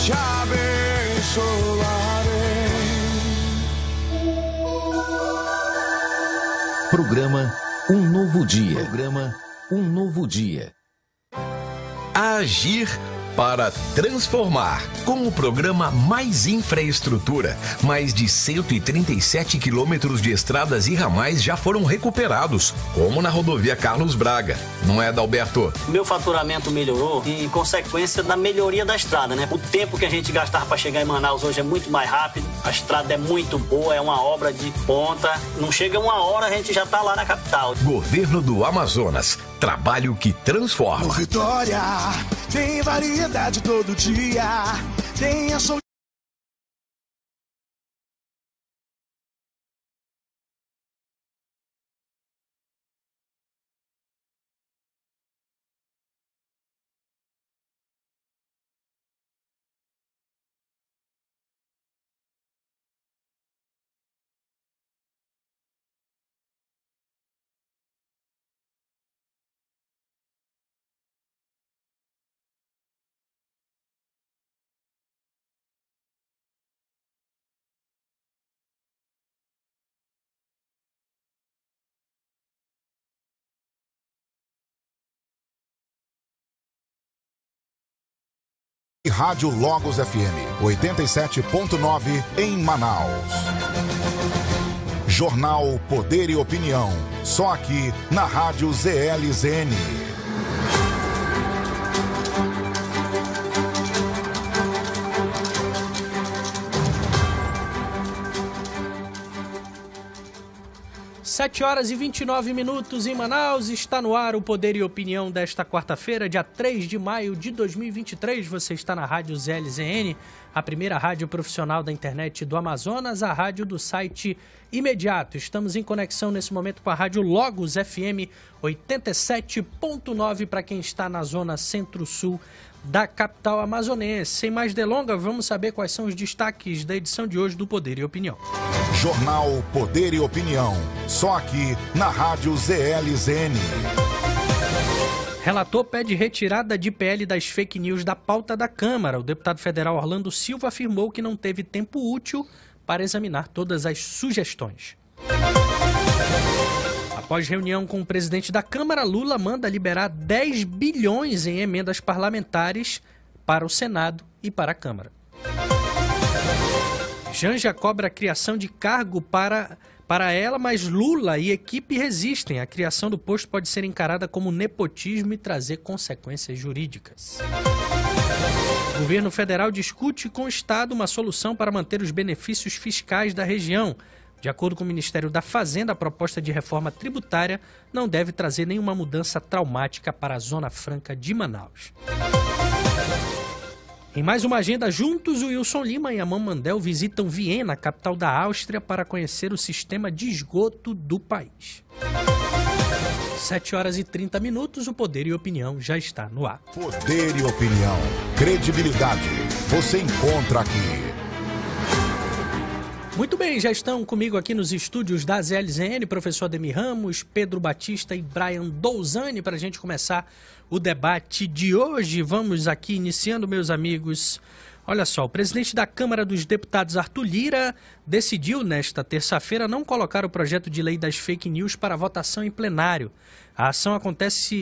te abençoarei. Programa Um Novo Dia. Programa Um Novo Dia. Agir para transformar. Com o programa Mais Infraestrutura, mais de 137 quilômetros de estradas e ramais já foram recuperados, como na rodovia Carlos Braga. Não é, Adalberto? Meu faturamento melhorou em consequência da melhoria da estrada, né? O tempo que a gente gastava para chegar em Manaus hoje é muito mais rápido, a estrada é muito boa, é uma obra de ponta. Não chega uma hora, a gente já está lá na capital. Governo do Amazonas. Trabalho que transforma. No Vitória tem variedade todo dia. Tem a sua... Rádio Logos FM 87.9 em Manaus. Jornal Poder e Opinião, só aqui na Rádio ZLZN. Sete horas e 29 minutos em Manaus, está no ar o Poder e Opinião desta quarta-feira, dia 3 de maio de 2023. Você está na Rádio ZLZN, a primeira rádio profissional da internet do Amazonas, a rádio do site Imediato. Estamos em conexão nesse momento com a Rádio Logos FM 87.9 para quem está na zona centro-sul da capital amazonense. Sem mais delongas, vamos saber quais são os destaques da edição de hoje do Poder e Opinião. Jornal Poder e Opinião, só aqui na Rádio ZLZN. Relator pede retirada de PL das fake news da pauta da Câmara. O deputado federal Orlando Silva afirmou que não teve tempo útil para examinar todas as sugestões. Após reunião com o presidente da Câmara, Lula manda liberar 10 bilhões em emendas parlamentares para o Senado e para a Câmara. Janja cobra a criação de cargo para ela, mas Lula e equipe resistem. A criação do posto pode ser encarada como nepotismo e trazer consequências jurídicas. O governo federal discute com o Estado uma solução para manter os benefícios fiscais da região. De acordo com o Ministério da Fazenda, a proposta de reforma tributária não deve trazer nenhuma mudança traumática para a Zona Franca de Manaus. Em mais uma agenda, juntos, o Wilson Lima e a Mamandel visitam Viena, capital da Áustria, para conhecer o sistema de esgoto do país. 7 horas e 30 minutos, o Poder e Opinião já está no ar. Poder e Opinião, credibilidade, você encontra aqui. Muito bem, já estão comigo aqui nos estúdios da ZLZN, professor Ademir Ramos, Pedro Batista e Brian Douzani, para a gente começar o debate de hoje. Vamos aqui iniciando, meus amigos. Olha só, o presidente da Câmara dos Deputados, Arthur Lira, decidiu nesta terça-feira não colocar o projeto de lei das fake news para votação em plenário. A ação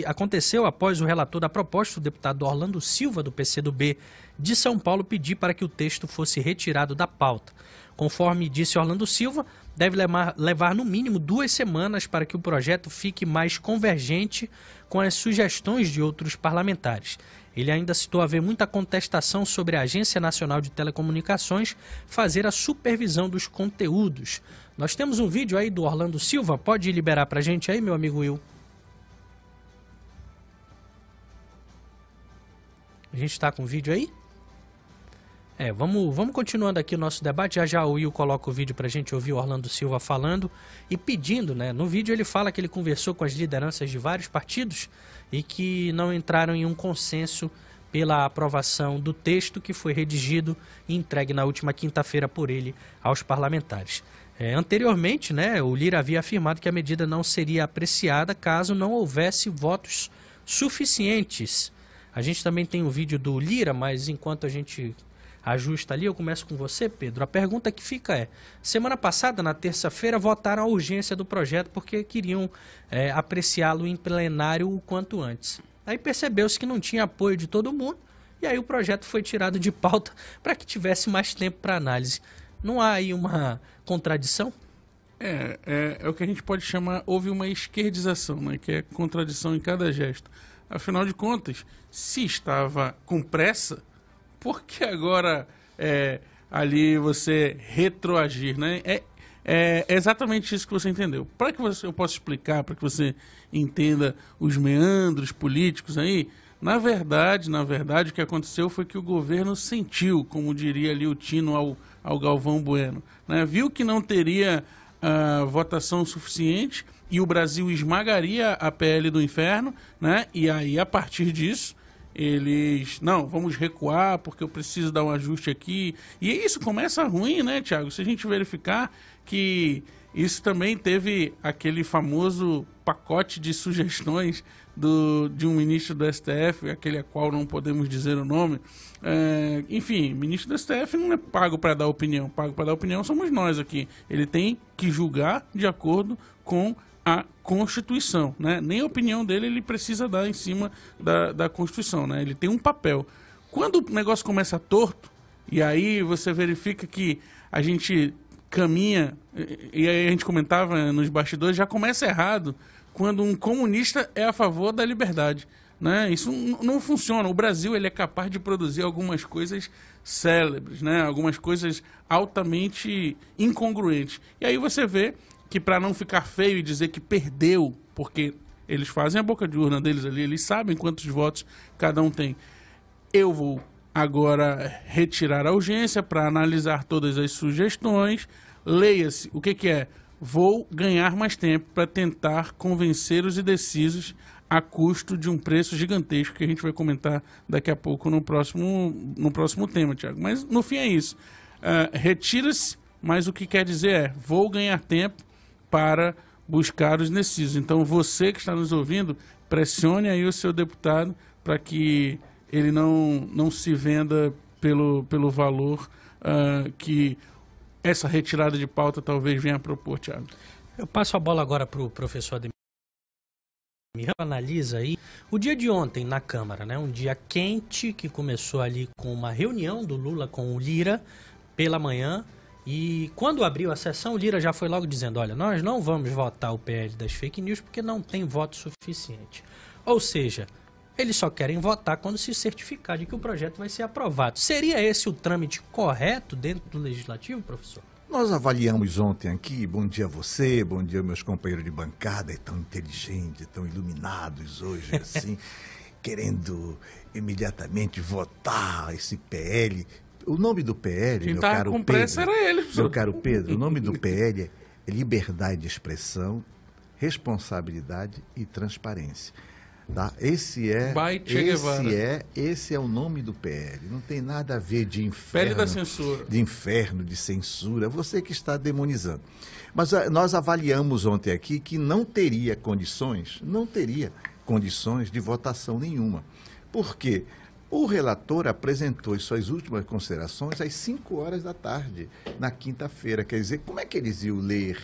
aconteceu após o relator da proposta, o deputado Orlando Silva, do PCdoB de São Paulo, pedir para que o texto fosse retirado da pauta. Conforme disse Orlando Silva, deve levar no mínimo 2 semanas para que o projeto fique mais convergente com as sugestões de outros parlamentares. Ele ainda citou haver muita contestação sobre a Agência Nacional de Telecomunicações fazer a supervisão dos conteúdos. Nós temos um vídeo aí do Orlando Silva, pode liberar para a gente aí, meu amigo Will? A gente está com o vídeo aí? Vamos continuando aqui o nosso debate. Já o Will coloca o vídeo para a gente ouvir o Orlando Silva falando e pedindo, né? No vídeo ele fala que ele conversou com as lideranças de vários partidos e que não entraram em um consenso pela aprovação do texto que foi redigido e entregue na última quinta-feira por ele aos parlamentares. Anteriormente, né, o Lira havia afirmado que a medida não seria apreciada caso não houvesse votos suficientes. A gente também tem um vídeo do Lira, mas enquanto a gente ajusta ali. Eu começo com você, Pedro. A pergunta que fica é, semana passada, na terça-feira, votaram a urgência do projeto porque queriam apreciá-lo em plenário o quanto antes. Aí percebeu-se que não tinha apoio de todo mundo e aí o projeto foi tirado de pauta para que tivesse mais tempo para análise. Não há aí uma contradição? É o que a gente pode chamar, houve uma esquerdização, né, que é contradição em cada gesto. Afinal de contas, se estava com pressa, por que agora ali você retroagir, né? É exatamente isso que você entendeu. Para que eu possa explicar, para que você entenda os meandros políticos aí, na verdade, o que aconteceu foi que o governo sentiu, como diria ali o Tino ao Galvão Bueno, né? Viu que não teria votação suficiente e o Brasil esmagaria a PL do inferno, né? E aí, a partir disso, eles... Não, vamos recuar porque eu preciso dar um ajuste aqui. E isso começa ruim, né, Thiago? Se a gente verificar que isso também teve aquele famoso pacote de sugestões de um ministro do STF, aquele a qual não podemos dizer o nome. Enfim, ministro do STF não é pago para dar opinião. Pago para dar opinião somos nós aqui. Ele tem que julgar de acordo com a Constituição, né? Nem a opinião dele ele precisa dar em cima da Constituição, né? Ele tem um papel. Quando o negócio começa torto, e aí você verifica que a gente caminha, e aí a gente comentava nos bastidores, já começa errado quando um comunista é a favor da liberdade, né? Isso não funciona. O Brasil ele é capaz de produzir algumas coisas célebres, né? Algumas coisas altamente incongruentes. E aí você vê que, para não ficar feio e dizer que perdeu, porque eles fazem a boca de urna deles ali, eles sabem quantos votos cada um tem. Eu vou agora retirar a urgência para analisar todas as sugestões. Leia-se, o que é? Vou ganhar mais tempo para tentar convencer os indecisos a custo de um preço gigantesco que a gente vai comentar daqui a pouco no próximo tema, Thiago. Mas no fim é isso. Retira-se, mas o que quer dizer é, vou ganhar tempo para buscar os indecisos. Então você que está nos ouvindo, pressione aí o seu deputado para que ele não se venda pelo valor que essa retirada de pauta talvez venha a propor, Thiago. Eu passo a bola agora para o professor Ademir. Analisa aí o dia de ontem na Câmara, né? Um dia quente que começou ali com uma reunião do Lula com o Lira pela manhã. E quando abriu a sessão, o Lira já foi logo dizendo, olha, nós não vamos votar o PL das fake news porque não tem voto suficiente. Ou seja, eles só querem votar quando se certificar de que o projeto vai ser aprovado. Seria esse o trâmite correto dentro do Legislativo, professor? Nós avaliamos ontem aqui, bom dia a você, bom dia meus companheiros de bancada, tão inteligentes, tão iluminados hoje, assim, querendo imediatamente votar esse PL. O nome do PL, quem meu tá caro com pressa Pedro, era ele, meu caro Pedro, o nome do PL é liberdade de expressão, responsabilidade e transparência. Tá? Esse é o nome do PL. Não tem nada a ver de inferno, PL da censura. De inferno, de censura. Você que está demonizando. Mas nós avaliamos ontem aqui que não teria condições de votação nenhuma. Por quê? O relator apresentou as suas últimas considerações às 5 horas da tarde, na quinta-feira. Quer dizer, como é que eles iam ler?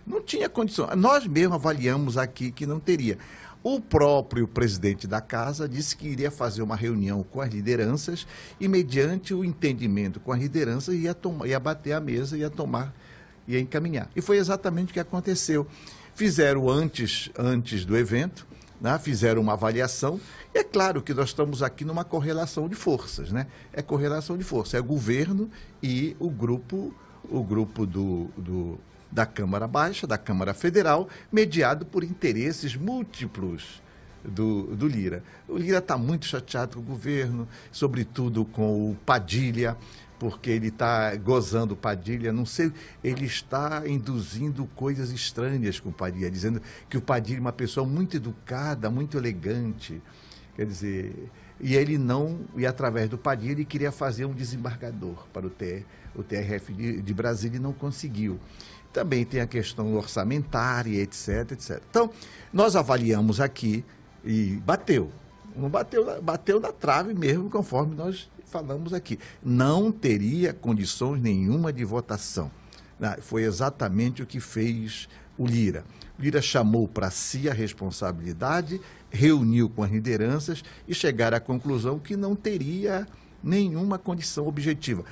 Não tinha condição. Nós mesmos avaliamos aqui que não teria. O próprio presidente da casa disse que iria fazer uma reunião com as lideranças e, mediante o entendimento com as lideranças, ia bater a mesa, ia encaminhar. E foi exatamente o que aconteceu. Fizeram antes do evento, né? Fizeram uma avaliação. E é claro que nós estamos aqui numa correlação de forças, né? É correlação de forças, é o governo e o grupo da Câmara Baixa, da Câmara Federal, mediado por interesses múltiplos do Lira. O Lira está muito chateado com o governo, sobretudo com o Padilha, porque ele está gozando o Padilha, não sei, ele está induzindo coisas estranhas com o Padilha, dizendo que o Padilha é uma pessoa muito educada, muito elegante. Quer dizer, e através do Padilha ele queria fazer um desembargador para o TRF de Brasília e não conseguiu. Também tem a questão orçamentária, etc, etc. Então, nós avaliamos aqui e bateu. Não bateu na trave mesmo, conforme nós falamos aqui. Não teria condições nenhuma de votação. Foi exatamente o que fez o Lira. O Lira chamou para si a responsabilidade, reuniu com as lideranças e chegaram à conclusão que não teria nenhuma condição objetiva.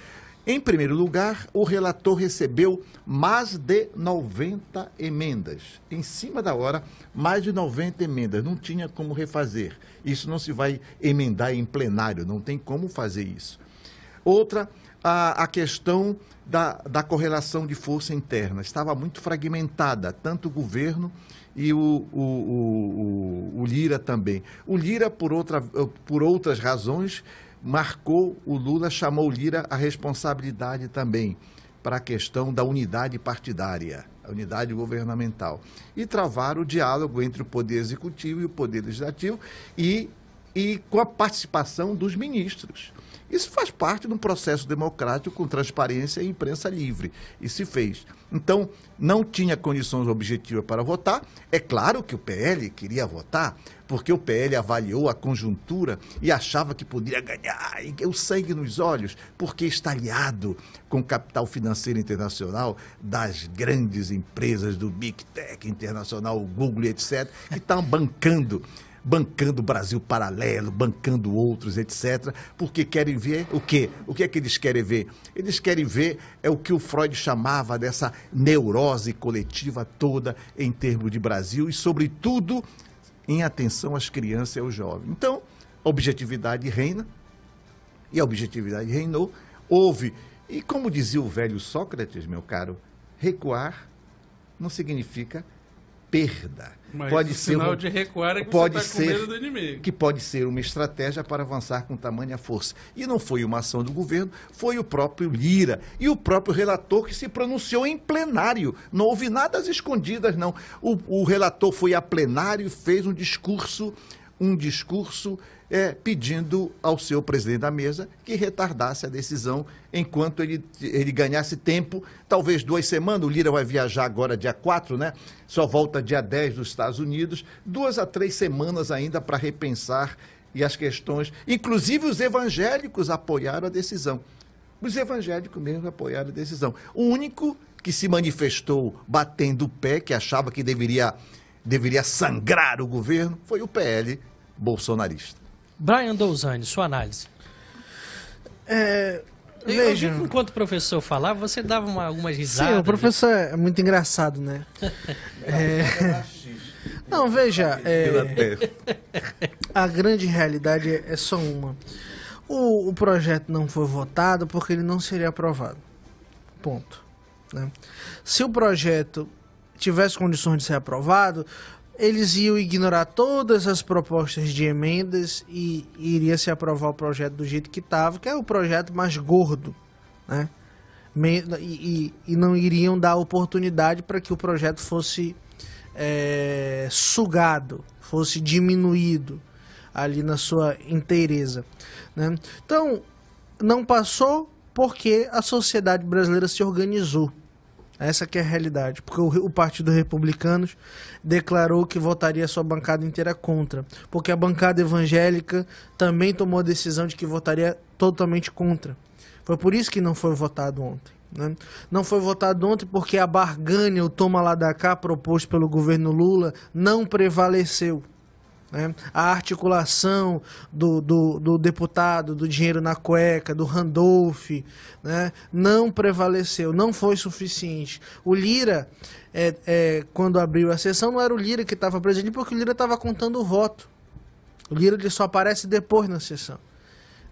Em primeiro lugar, o relator recebeu mais de 90 emendas. Em cima da hora, mais de 90 emendas. Não tinha como refazer. Isso não se vai emendar em plenário, não tem como fazer isso. Outra, a questão da correlação de força interna. Estava muito fragmentada, tanto o governo e o Lira também. O Lira, por outras razões, marcou o Lula, chamou o Lira a responsabilidade também para a questão da unidade partidária, a unidade governamental. E travaram o diálogo entre o Poder Executivo e o Poder Legislativo e com a participação dos ministros. Isso faz parte de um processo democrático com transparência e imprensa livre. E se fez. Então, não tinha condições objetivas para votar. É claro que o PL queria votar, porque o PL avaliou a conjuntura e achava que poderia ganhar, e o sangue nos olhos, porque está aliado com o capital financeiro internacional das grandes empresas do Big Tech internacional, o Google, etc., que estão bancando o Brasil Paralelo, bancando outros, etc., porque querem ver o quê? O que é que eles querem ver? Eles querem ver o que o Freud chamava dessa neurose coletiva toda em termos de Brasil e, sobretudo, em atenção às crianças e aos jovens. Então, a objetividade reina, e a objetividade reinou. Houve, e como dizia o velho Sócrates, meu caro, recuar não significa perda. Mas pode o ser sinal de recuar é que você está com medo do inimigo. Que pode ser uma estratégia para avançar com tamanha força. E não foi uma ação do governo, foi o próprio Lira e o próprio relator que se pronunciou em plenário. Não houve nada às escondidas, não. O relator foi a plenário e fez um discurso pedindo ao seu presidente da mesa que retardasse a decisão enquanto ele ganhasse tempo, talvez 2 semanas. O Lira vai viajar agora dia 4, né? Só volta dia 10 dos Estados Unidos, 2 a 3 semanas ainda para repensar e as questões. Inclusive os evangélicos apoiaram a decisão. Os evangélicos mesmo apoiaram a decisão. O único que se manifestou batendo o pé, que achava que deveria sangrar o governo, foi o PL bolsonarista. Brian Douzani, sua análise. Veja, eu vi que enquanto o professor falava, você dava algumas risadas. Sim, o professor é muito engraçado, né? Não, veja, a grande realidade é só uma. O projeto não foi votado porque ele não seria aprovado. Ponto. Né? Se o projeto tivesse condições de ser aprovado, eles iam ignorar todas as propostas de emendas e iria se aprovar o projeto do jeito que estava, que é o projeto mais gordo, né? E não iriam dar oportunidade para que o projeto fosse sugado, fosse diminuído ali na sua inteireza, né? Então, não passou porque a sociedade brasileira se organizou. Essa que é a realidade, porque o Partido Republicano declarou que votaria a sua bancada inteira contra, porque a bancada evangélica também tomou a decisão de que votaria totalmente contra. Foi por isso que não foi votado ontem, né? Não foi votado ontem porque a barganha, o toma lá da cá proposto pelo governo Lula não prevaleceu, né? A articulação do deputado, do dinheiro na cueca, do Randolph, né? Não prevaleceu, não foi suficiente. O Lira, quando abriu a sessão, não era o Lira que estava presente, porque o Lira estava contando o voto. O Lira ele só aparece depois na sessão,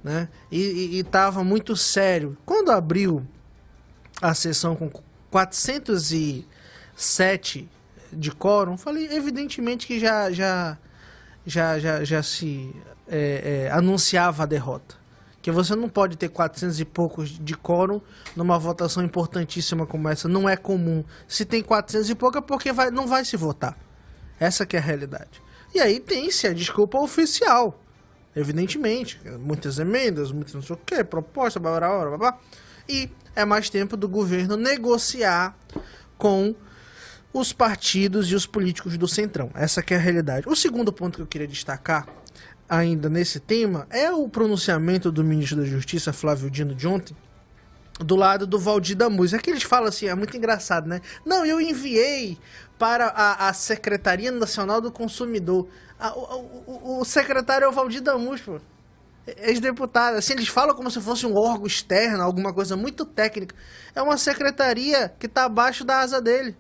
né? E estava muito sério. Quando abriu a sessão com 407 de quórum, falei, evidentemente que já se anunciava a derrota. Que você não pode ter 400 e poucos de quórum numa votação importantíssima como essa. Não é comum. Se tem 400 e pouco é porque não vai se votar. Essa que é a realidade. E aí tem-se a desculpa oficial. Evidentemente. Muitas emendas, muitas não sei o quê, proposta, blá, blá, blá, blá. E é mais tempo do governo negociar com os partidos e os políticos do Centrão. Essa que é a realidade. O segundo ponto que eu queria destacar ainda nesse tema é o pronunciamento do ministro da Justiça, Flávio Dino, de ontem, do lado do Valdir Damuz. É que eles falam assim, é muito engraçado, né? Não, eu enviei para a Secretaria Nacional do Consumidor. O secretário é o Valdir Damuz, pô. Ex-deputado. Assim, eles falam como se fosse um órgão externo, alguma coisa muito técnica. É uma secretaria que está abaixo da asa dele.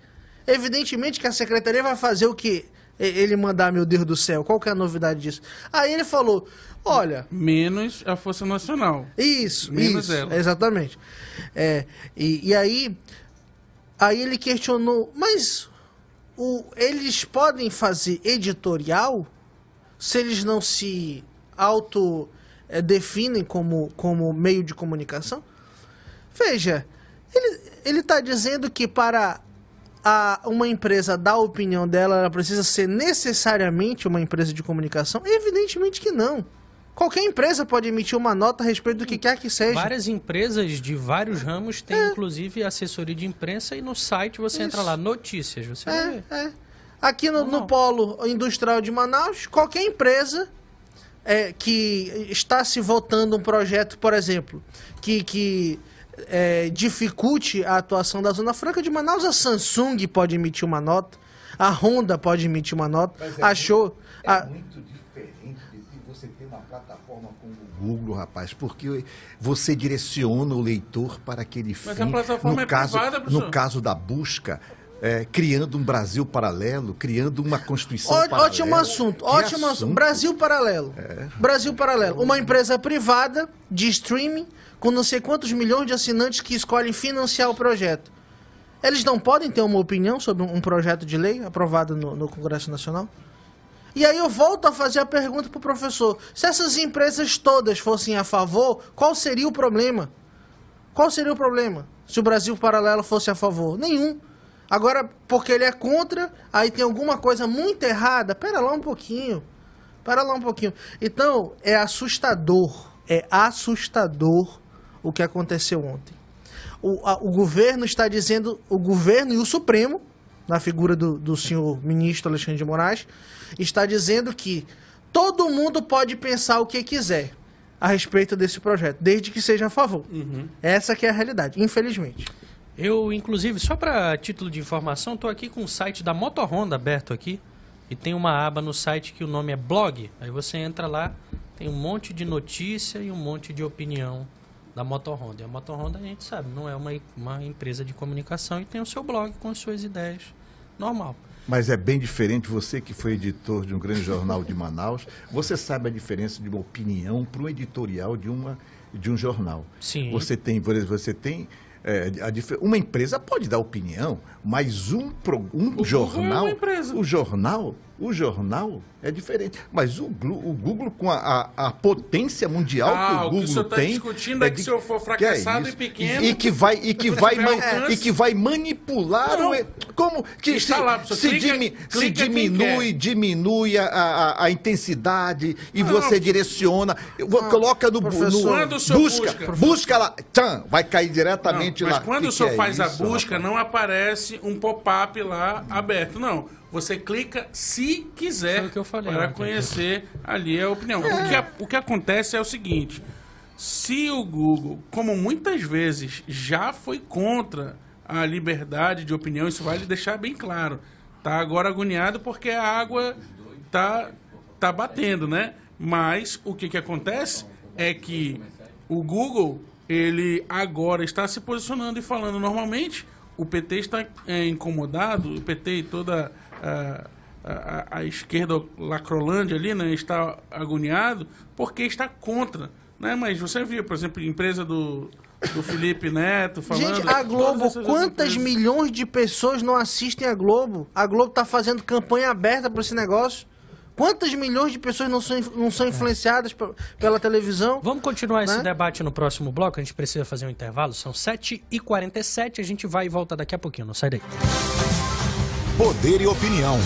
Evidentemente que a secretaria vai fazer o que ele mandar, meu Deus do céu. Qual que é a novidade disso? Aí ele falou, olha... Menos a Força Nacional. Isso, menos isso, ela. exatamente. E aí ele questionou, mas eles podem fazer editorial se eles não se definem como meio de comunicação? Veja, ele está dizendo que para uma empresa dar a opinião dela, ela precisa ser necessariamente uma empresa de comunicação? Evidentemente que não. Qualquer empresa pode emitir uma nota a respeito do que quer que seja. Várias empresas de vários ramos têm, inclusive, assessoria de imprensa e no site você entra lá, notícias, você vai ver. Aqui no polo industrial de Manaus, qualquer empresa que está se votando um projeto, por exemplo, que dificulte a atuação da Zona Franca de Manaus, a Samsung pode emitir uma nota, a Honda pode emitir uma nota, muito diferente de você ter uma plataforma como o Google, rapaz, porque você direciona o leitor para aquele fim. Mas a plataforma privada, professor. No caso da busca, criando um Brasil paralelo, criando uma Constituição paralela. Ótimo assunto. Brasil Paralelo. Brasil Paralelo. Uma empresa privada de streaming com não sei quantos milhões de assinantes que escolhem financiar o projeto. Eles não podem ter uma opinião sobre um projeto de lei aprovado no Congresso Nacional? E aí eu volto a fazer a pergunta para o professor. Se essas empresas todas fossem a favor, qual seria o problema? Qual seria o problema se o Brasil Paralelo fosse a favor? Nenhum. Agora, porque ele é contra, aí tem alguma coisa muito errada. Pera lá um pouquinho. Então, é assustador o que aconteceu ontem. O governo está dizendo, o governo e o Supremo, na figura do senhor ministro Alexandre de Moraes, está dizendo que todo mundo pode pensar o que quiser a respeito desse projeto, desde que seja a favor. Essa que é a realidade, infelizmente. Eu, inclusive, só para título de informação, estou aqui com o site da Moto Honda aberto aqui. E tem uma aba no site que o nome é blog. Aí você entra lá, tem um monte de notícia e um monte de opinião da Moto Honda. E a Moto Honda, a gente sabe, não é uma empresa de comunicação e tem o seu blog com as suas ideias. Normal. Mas é bem diferente, você que foi editor de um grande jornal de Manaus, você sabe a diferença de uma opinião para um editorial de um jornal. Sim. Você tem, por exemplo, uma empresa pode dar opinião, mas um jornal, é uma empresa. O jornal é diferente. Mas o Google com a potência mundial que o Google o que o senhor tem, está discutindo é que se eu for fracassado e pequeno, e que vai manipular como que está lá, diminui a intensidade e você direciona, coloca no busca lá, vai cair diretamente lá. Mas quando o senhor faz a busca, não aparece um pop-up lá aberto, não. Você clica se quiser o que eu falei, para conhecer ali a opinião. O que acontece é o seguinte, se o Google, como muitas vezes já foi contra a liberdade de opinião, isso vai lhe deixar bem claro, tá agora agoniado porque a água tá batendo, né? Mas o que acontece é que o Google, ele agora está se posicionando e falando normalmente, o PT está incomodado, o PT e toda a esquerda lacrolândia ali, né, está agoniado porque está contra, né? Mas você viu, por exemplo, a empresa do Felipe Neto falando... Gente, a Globo, quantas milhões de pessoas não assistem a Globo? A Globo está fazendo campanha aberta para esse negócio. Quantas milhões de pessoas não são influenciadas pela televisão? Vamos continuar esse debate no próximo bloco, a gente precisa fazer um intervalo, são 7h47, a gente vai e volta daqui a pouquinho, não sai daí. Poder e opinião.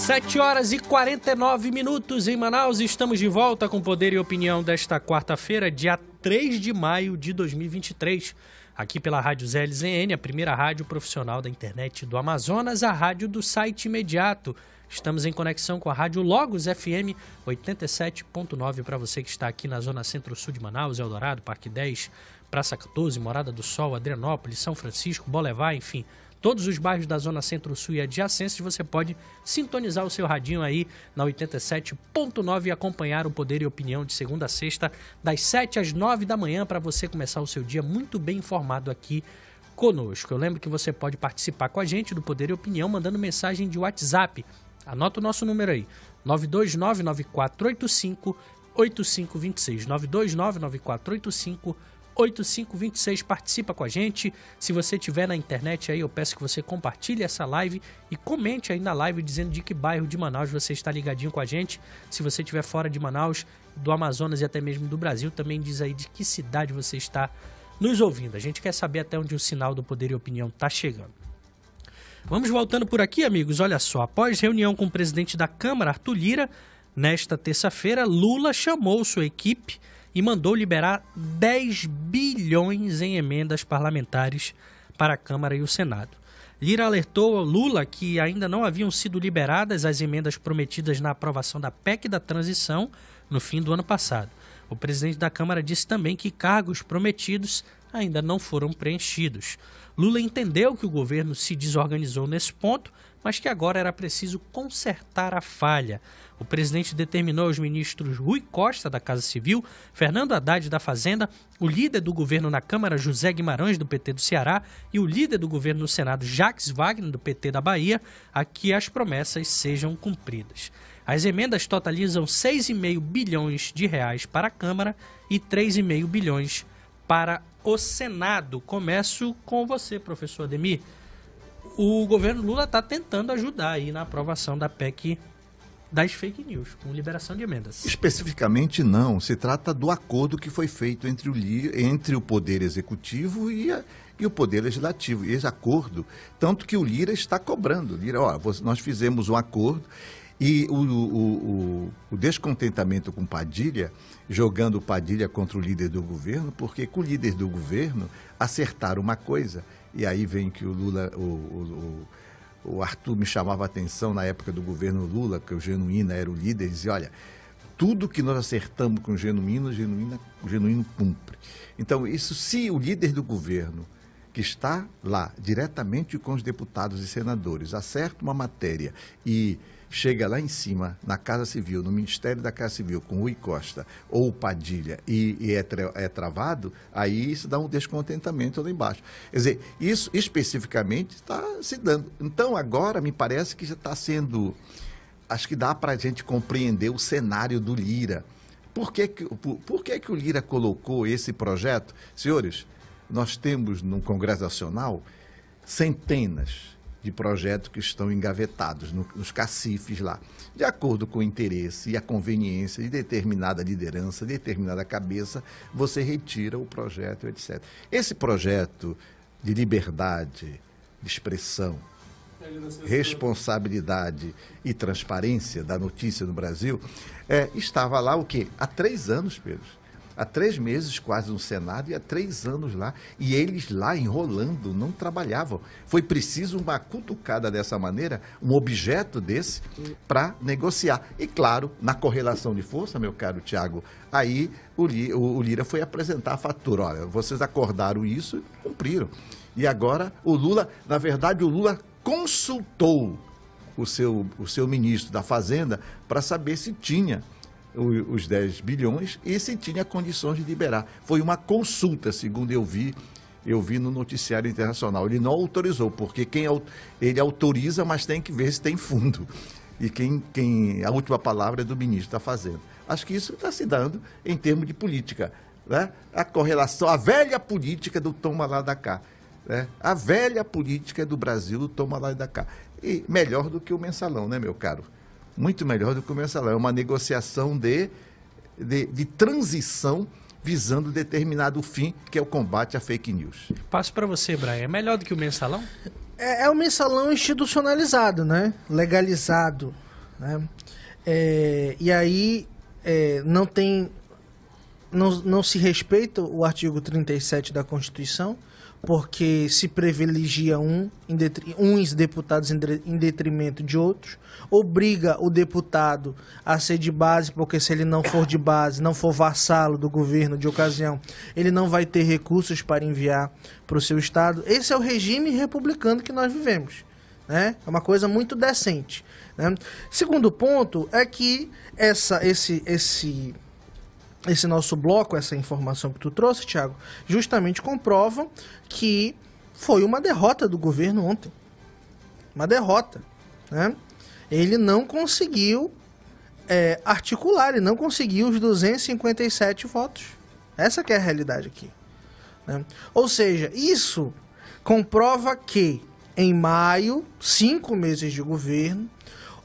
7 horas e 49 minutos em Manaus. Estamos de volta com Poder e Opinião desta quarta-feira, dia 3 de maio de 2023. Aqui pela Rádio ZLZN, a primeira rádio profissional da internet do Amazonas, a rádio do site imediato. Estamos em conexão com a Rádio Logos FM 87.9 para você que está aqui na zona centro-sul de Manaus, Eldorado, Parque 10, Praça 14, Morada do Sol, Adrianópolis, São Francisco, Boulevard, enfim... Todos os bairros da Zona Centro-Sul e adjacências, você pode sintonizar o seu radinho aí na 87.9 e acompanhar o Poder e Opinião de segunda a sexta, das 7 às 9 da manhã, para você começar o seu dia muito bem informado aqui conosco. Eu lembro que você pode participar com a gente do Poder e Opinião mandando mensagem de WhatsApp. Anota o nosso número aí, 9299485-8526, 9299485-8526. 8526, participa com a gente. Se você estiver na internet aí, eu peço que você compartilhe essa live e comente aí na live dizendo de que bairro de Manaus você está ligadinho com a gente. Se você estiver fora de Manaus, do Amazonas e até mesmo do Brasil, também diz aí de que cidade você está nos ouvindo. A gente quer saber até onde o sinal do Poder e Opinião está chegando. Vamos voltando por aqui, amigos. Olha só, após reunião com o presidente da Câmara, Arthur Lira, nesta terça-feira, Lula chamou sua equipe e mandou liberar 10 bilhões em emendas parlamentares para a Câmara e o Senado. Lira alertou ao Lula que ainda não haviam sido liberadas as emendas prometidas na aprovação da PEC da transição no fim do ano passado. O presidente da Câmara disse também que cargos prometidos ainda não foram preenchidos. Lula entendeu que o governo se desorganizou nesse ponto, mas que agora era preciso consertar a falha. O presidente determinou aos ministros Rui Costa, da Casa Civil, Fernando Haddad, da Fazenda, o líder do governo na Câmara, José Guimarães, do PT do Ceará, e o líder do governo no Senado, Jacques Wagner, do PT da Bahia, a que as promessas sejam cumpridas. As emendas totalizam 6,5 bilhões de reais para a Câmara e 3,5 bilhões para o Senado. Começo com você, professor Ademir. O governo Lula está tentando ajudar aí na aprovação da PEC das fake news, com liberação de emendas. Especificamente não, se trata do acordo que foi feito entre o Poder Executivo e o Poder Legislativo. E esse acordo, tanto que o Lira está cobrando. Lira, nós fizemos um acordo e o descontentamento com Padilha, jogando Padilha contra o líder do governo, porque com o líder do governo acertaram uma coisa, e aí vem que o Lula... O Arthur me chamava a atenção na época do governo Lula, que o Genuína era o líder, e dizia, olha, tudo que nós acertamos com o Genuíno cumpre. Então, isso, se o líder do governo, que está lá diretamente com os deputados e senadores, acerta uma matéria e chega lá em cima, na Casa Civil, no Ministério da Casa Civil, com Rui Costa ou Padilha, e é travado, aí isso dá um descontentamento lá embaixo. Quer dizer, isso especificamente está se dando. Então, agora, me parece que já está sendo... Acho que dá para a gente compreender o cenário do Lira. Por que o Lira colocou esse projeto? Senhores, nós temos no Congresso Nacional centenas de projetos que estão engavetados nos cacifes lá, de acordo com o interesse e a conveniência de determinada liderança, determinada cabeça, você retira o projeto, etc. Esse projeto de liberdade, de expressão, responsabilidade e transparência da notícia no Brasil, estava lá o quê? Há 3 anos, Pedro. Há 3 meses quase no Senado e há 3 anos lá. E eles lá enrolando, não trabalhavam. Foi preciso uma cutucada dessa maneira, um objeto desse, para negociar. E claro, na correlação de força, meu caro Tiago, aí o Lira foi apresentar a fatura. Olha, vocês acordaram isso e cumpriram. E agora o Lula, na verdade, o Lula consultou o seu ministro da Fazenda para saber se tinha os 10 bilhões e se tinha condições de liberar. Foi uma consulta, segundo eu vi no noticiário internacional. Ele não autorizou, porque ele autoriza, mas tem que ver se tem fundo. E a última palavra é do ministro da Fazenda. Acho que isso está se dando em termos de política, né? A correlação, a velha política do toma lá da cá. Né? A velha política do Brasil do toma lá da cá. E melhor do que o mensalão, né, meu caro? Muito melhor do que o mensalão. É uma negociação de transição visando determinado fim, que é o combate à fake news. Passo para você, Brian. É melhor do que o mensalão? É o mensalão institucionalizado, né? Legalizado. né? E aí não se respeita o artigo 37 da Constituição, porque se privilegia uns deputados em detrimento de outros, obriga o deputado a ser de base, porque se ele não for de base, não for vassalo do governo de ocasião, ele não vai ter recursos para enviar para o seu estado. Esse é o regime republicano que nós vivemos, né? É uma coisa muito decente, né? Segundo ponto é que esse nosso bloco, essa informação que tu trouxe, Thiago, justamente comprova que foi uma derrota do governo ontem. Uma derrota, né? Ele não conseguiu articular, ele não conseguiu os 257 votos. Essa que é a realidade aqui, né? Ou seja, isso comprova que em maio, 5 meses de governo,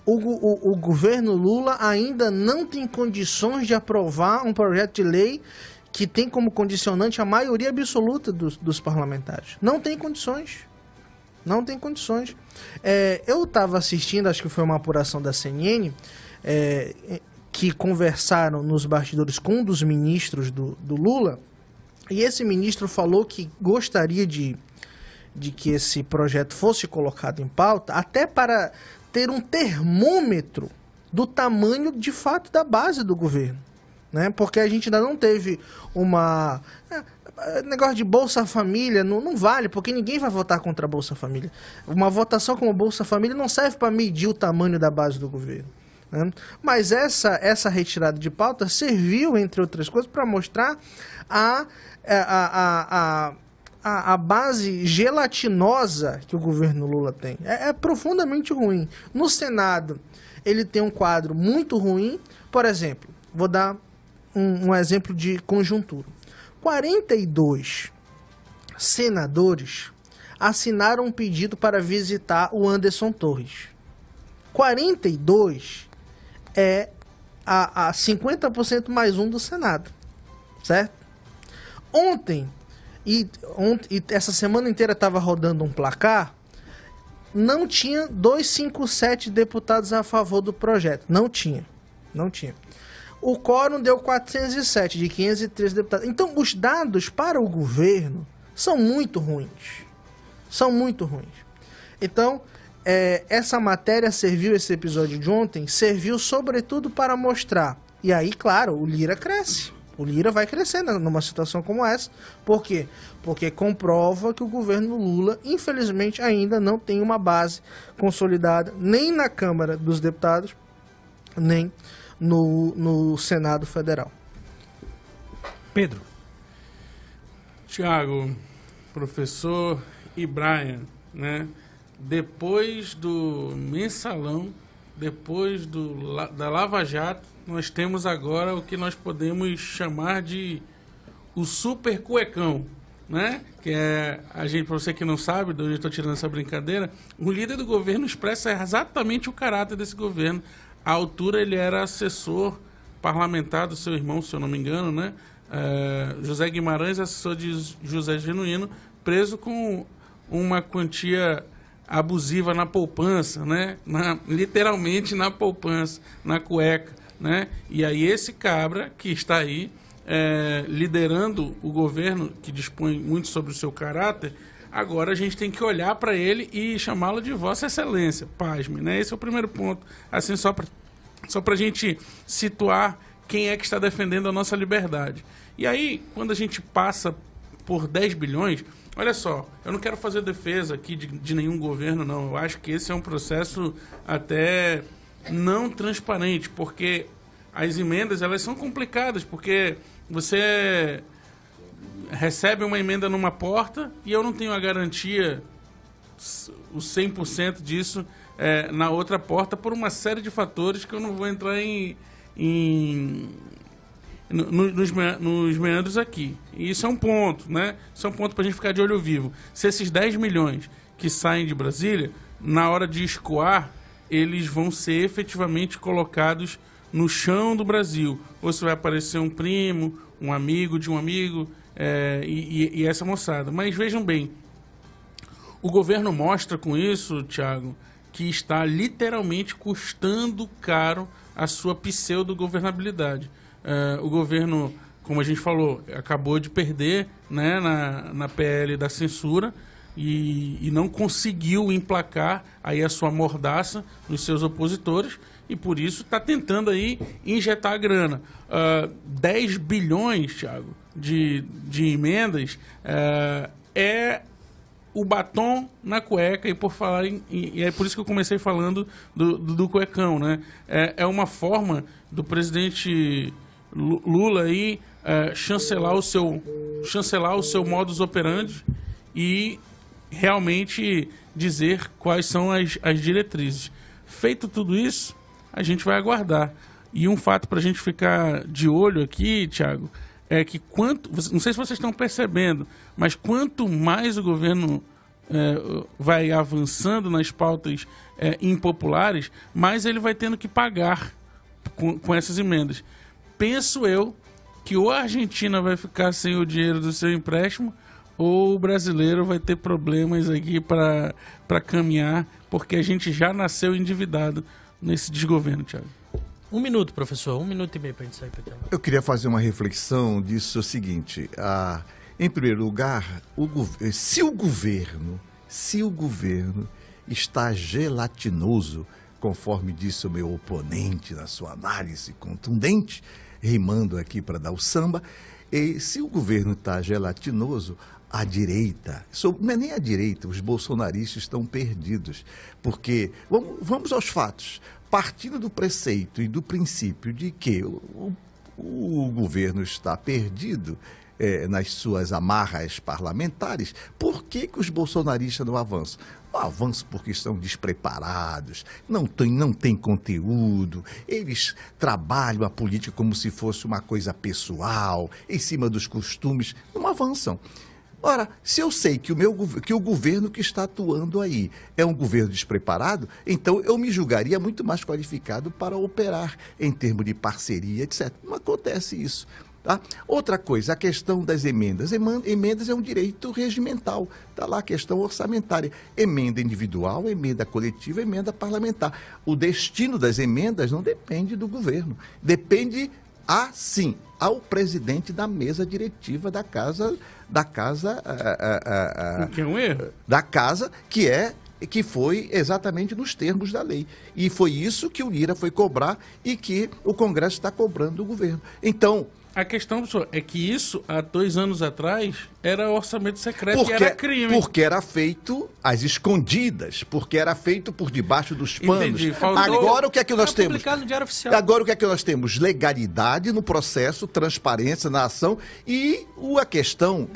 o governo Lula ainda não tem condições de aprovar um projeto de lei que tem como condicionante a maioria absoluta dos parlamentares. Não tem condições. Não tem condições. Eu estava assistindo, acho que foi uma apuração da CNN, que conversaram nos bastidores com um dos ministros do Lula, e esse ministro falou que gostaria de que esse projeto fosse colocado em pauta, até para ter um termômetro do tamanho de fato da base do governo, né? Porque a gente ainda não teve negócio de Bolsa Família não vale, porque ninguém vai votar contra a Bolsa Família. Uma votação como Bolsa Família não serve para medir o tamanho da base do governo, né? Mas essa retirada de pauta serviu, entre outras coisas, para mostrar a base gelatinosa que o governo Lula tem. É profundamente ruim. No Senado, ele tem um quadro muito ruim. Por exemplo, vou dar um exemplo de conjuntura. 42 senadores assinaram um pedido para visitar o Anderson Torres. 42 é a 50% mais um do Senado, certo? Ontem, e essa semana inteira estava rodando um placar, não tinha 257 deputados a favor do projeto. Não tinha. O quórum deu 407 de 513 deputados. Então, os dados para o governo são muito ruins. Então, essa matéria serviu, esse episódio de ontem, serviu sobretudo para mostrar. E aí, claro, o Lira cresce. O Lira vai crescendo numa situação como essa. Por quê? Porque comprova que o governo Lula, infelizmente, ainda não tem uma base consolidada, nem na Câmara dos Deputados, nem no Senado Federal. Pedro. Tiago, professor e Brian, né? Depois do mensalão, depois da Lava Jato, nós temos agora o que nós podemos chamar de o super cuecão, né? Que é, para você que não sabe, de onde eu estou tirando essa brincadeira, o líder do governo expressa exatamente o caráter desse governo. À altura ele era assessor parlamentar do seu irmão, se eu não me engano, né? José Guimarães, assessor de José Genuíno, preso com uma quantia abusiva na poupança, né? Literalmente na poupança, na cueca, né? E aí esse cabra que está aí liderando o governo, que dispõe muito sobre o seu caráter, agora a gente tem que olhar para ele e chamá-lo de Vossa Excelência. Pasme, né? Esse é o primeiro ponto. Assim, só para a gente situar quem é que está defendendo a nossa liberdade. E aí, quando a gente passa por 10 bilhões... Olha só, eu não quero fazer defesa aqui de nenhum governo, não. Eu acho que esse é um processo até não transparente, porque as emendas, elas são complicadas, porque você recebe uma emenda numa porta e eu não tenho a garantia, o 100% disso, na outra porta, por uma série de fatores que eu não vou entrar nos meandros aqui. E isso é um ponto, né? Isso é um ponto para a gente ficar de olho vivo. Se esses 10 milhões que saem de Brasília, na hora de escoar, eles vão ser efetivamente colocados no chão do Brasil. Ou se vai aparecer um primo, um amigo de um amigo, e essa moçada. Mas vejam bem, o governo mostra com isso, Thiago, que está literalmente custando caro a sua pseudo-governabilidade. O governo, como a gente falou, acabou de perder, né, na PL da censura e não conseguiu emplacar aí a sua mordaça nos seus opositores e por isso está tentando aí injetar grana. 10 bilhões, Thiago, de emendas é o batom na cueca, e por falar e é por isso que eu comecei falando do cuecão, né? É uma forma do presidente Lula aí chancelar o seu modus operandi e realmente dizer quais são as diretrizes. Feito tudo isso, a gente vai aguardar. E um fato para a gente ficar de olho aqui, Thiago, é que não sei se vocês estão percebendo, mas quanto mais o governo vai avançando nas pautas impopulares, mais ele vai tendo que pagar com essas emendas. Penso eu que ou a Argentina vai ficar sem o dinheiro do seu empréstimo, ou o brasileiro vai ter problemas aqui para caminhar, porque a gente já nasceu endividado nesse desgoverno, Thiago. 1 minuto, professor. 1 minuto e meio para a gente sair para o tema. Eu queria fazer uma reflexão disso o seguinte. Em primeiro lugar, se o governo está gelatinoso, conforme disse o meu oponente na sua análise contundente, rimando aqui para dar o samba, e se o governo está gelatinoso, a direita, não é nem a direita, os bolsonaristas estão perdidos, porque, vamos aos fatos, partindo do preceito e do princípio de que o governo está perdido nas suas amarras parlamentares, por que os bolsonaristas não avançam? Não avançam porque estão despreparados, não tem conteúdo, eles trabalham a política como se fosse uma coisa pessoal, em cima dos costumes, não avançam. Ora, se eu sei que o governo que está atuando aí é um governo despreparado, então eu me julgaria muito mais qualificado para operar em termos de parceria, etc. Não acontece isso. Tá? Outra coisa, a questão das emendas. Emendas é um direito regimental. Está lá a questão orçamentária. Emenda individual, emenda coletiva, emenda parlamentar. O destino das emendas não depende do governo. Depende, sim, ao presidente da mesa diretiva da casa que é um erro. Da casa, que foi exatamente nos termos da lei. E foi isso que o Lira foi cobrar e que o Congresso está cobrando do governo. Então, a questão, professor, é que isso, há 2 anos atrás, era orçamento secreto e era crime. Porque era feito às escondidas, porque era feito por debaixo dos panos. Entendi. Agora o que é que nós temos? Publicado no Diário Oficial. Agora o que é que nós temos? Legalidade no processo, transparência na ação e a questão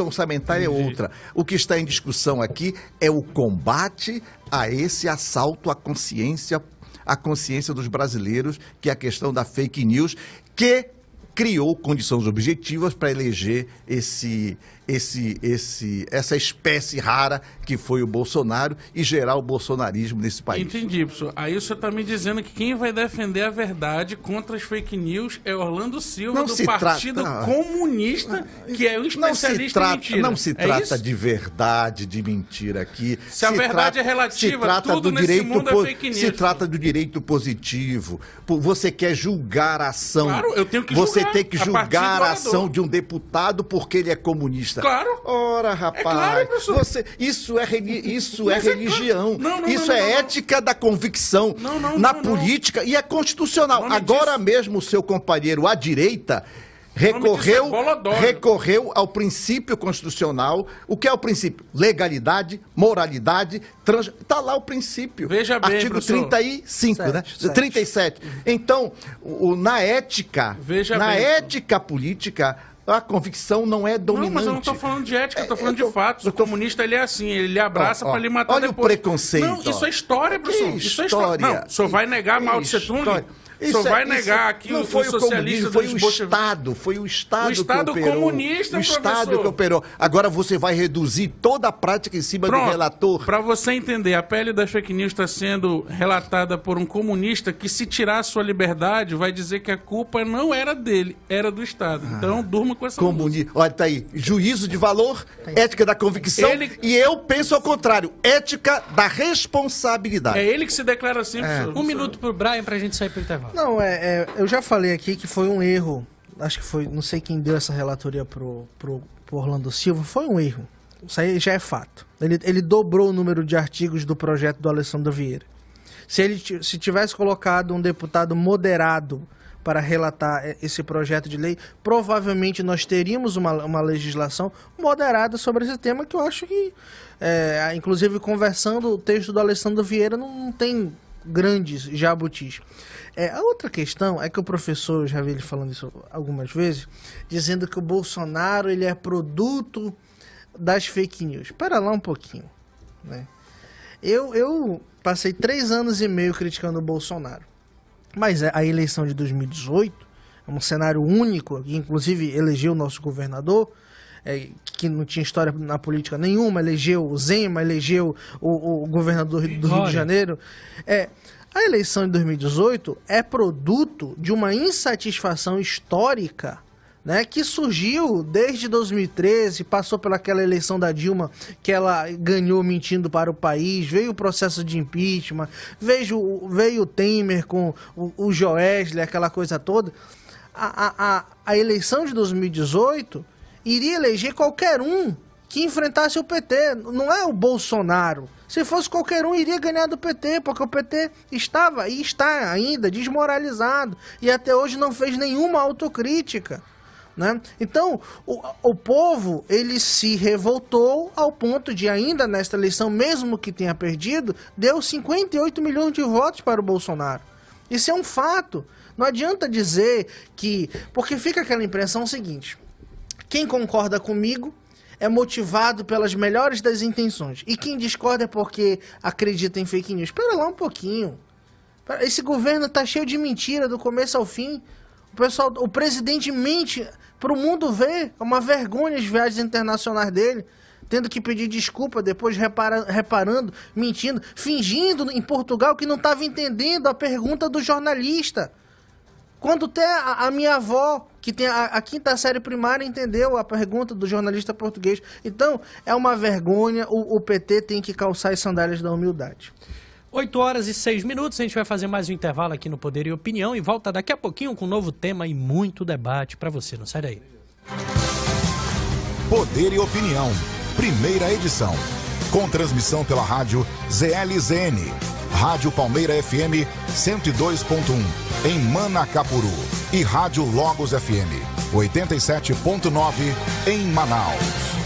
orçamentária é outra. O que está em discussão aqui é o combate a esse assalto à consciência dos brasileiros, que é a questão da fake news, que criou condições objetivas para eleger essa espécie rara que foi o Bolsonaro e gerar o bolsonarismo nesse país. Entendi, professor. Aí o senhor está me dizendo que quem vai defender a verdade contra as fake news é Orlando Silva, do Partido Comunista, que é um especialista em mentira. Não se trata de verdade, de mentira aqui. Se a verdade é relativa, tudo nesse mundo é fake news. Se trata do direito positivo. Você quer julgar a ação. Claro, eu tenho que julgar. Você tem que julgar a ação de um deputado porque ele é comunista. Claro. Ora, rapaz, isso é religião. Isso é ética da convicção na política e é constitucional. Agora mesmo o seu companheiro à direita recorreu ao princípio constitucional. O que é o princípio? Legalidade, moralidade, está lá o princípio. Veja bem, artigo professor. 35, né? 37. Então, na ética política, a convicção não é dominante. Não, mas eu não estou falando de ética, eu estou falando de fatos. O comunista, ele é assim, ele abraça para lhe matar olha depois. Olha o preconceito. Não, isso é história, professor. Isso é história. Não, o senhor vai negar Mao Tse Tung? Só vai negar que não o foi o socialista comunismo, foi dos o bolcheviques... Estado, foi o Estado, O Estado que operou. comunista, o Estado professor. que operou. Agora você vai reduzir toda a prática em cima do relator. Para você entender, a pele das fake news está sendo relatada por um comunista que, se tirar a sua liberdade, vai dizer que a culpa não era dele, era do Estado. Então, durma com essa Comunista. Olha, tá aí. Juízo de valor, ética da convicção. E eu penso ao contrário. Ética da responsabilidade. É ele que se declara assim, professor. Um minuto pro Brian pra gente sair pro intervalo. Não, eu já falei aqui que foi um erro. Acho que foi, não sei quem deu essa relatoria pro Orlando Silva, foi um erro. Isso aí já é fato. Ele dobrou o número de artigos do projeto do Alessandro Vieira. Se tivesse colocado um deputado moderado para relatar esse projeto de lei, provavelmente nós teríamos uma legislação moderada sobre esse tema, que eu acho que, inclusive conversando, o texto do Alessandro Vieira não tem grandes jabutis. A outra questão é que o professor, eu já vi ele falando isso algumas vezes, dizendo que o Bolsonaro ele é produto das fake news. Espera lá um pouquinho, né? Eu passei 3 anos e meio criticando o Bolsonaro, mas a eleição de 2018 é um cenário único, que inclusive elegeu o nosso governador, que não tinha história na política nenhuma, elegeu o Zema, elegeu o governador do Rio de Janeiro. A eleição de 2018 é produto de uma insatisfação histórica, né, que surgiu desde 2013, passou pelaquela eleição da Dilma, que ela ganhou mentindo para o país, veio o processo de impeachment, veio o Temer com o Joesley, aquela coisa toda. A eleição de 2018 iria eleger qualquer um que enfrentasse o PT, não é o Bolsonaro. Se fosse qualquer um, iria ganhar do PT, porque o PT estava e está ainda desmoralizado e até hoje não fez nenhuma autocrítica, né? Então, o povo, ele se revoltou ao ponto de, ainda nesta eleição, mesmo que tenha perdido, deu 58 milhões de votos para o Bolsonaro. Isso é um fato. Não adianta dizer que... Porque fica aquela impressão seguinte: quem concorda comigo é motivado pelas melhores das intenções, e quem discorda é porque acredita em fake news. Espera lá um pouquinho. Esse governo tá cheio de mentira do começo ao fim. O presidente mente para o mundo ver. É uma vergonha as viagens internacionais dele, tendo que pedir desculpa depois, reparando, mentindo, fingindo em Portugal que não estava entendendo a pergunta do jornalista. Quando até a minha avó, que tem a 5ª série primária, entendeu a pergunta do jornalista português. Então, é uma vergonha, o PT tem que calçar as sandálias da humildade. 8h06, a gente vai fazer mais um intervalo aqui no Poder e Opinião e volta daqui a pouquinho com um novo tema e muito debate para você, não sai daí. Poder e Opinião, primeira edição, com transmissão pela rádio ZLZN, Rádio Palmeira FM 102.1, em Manacapuru, e Rádio Logos FM 87.9, em Manaus.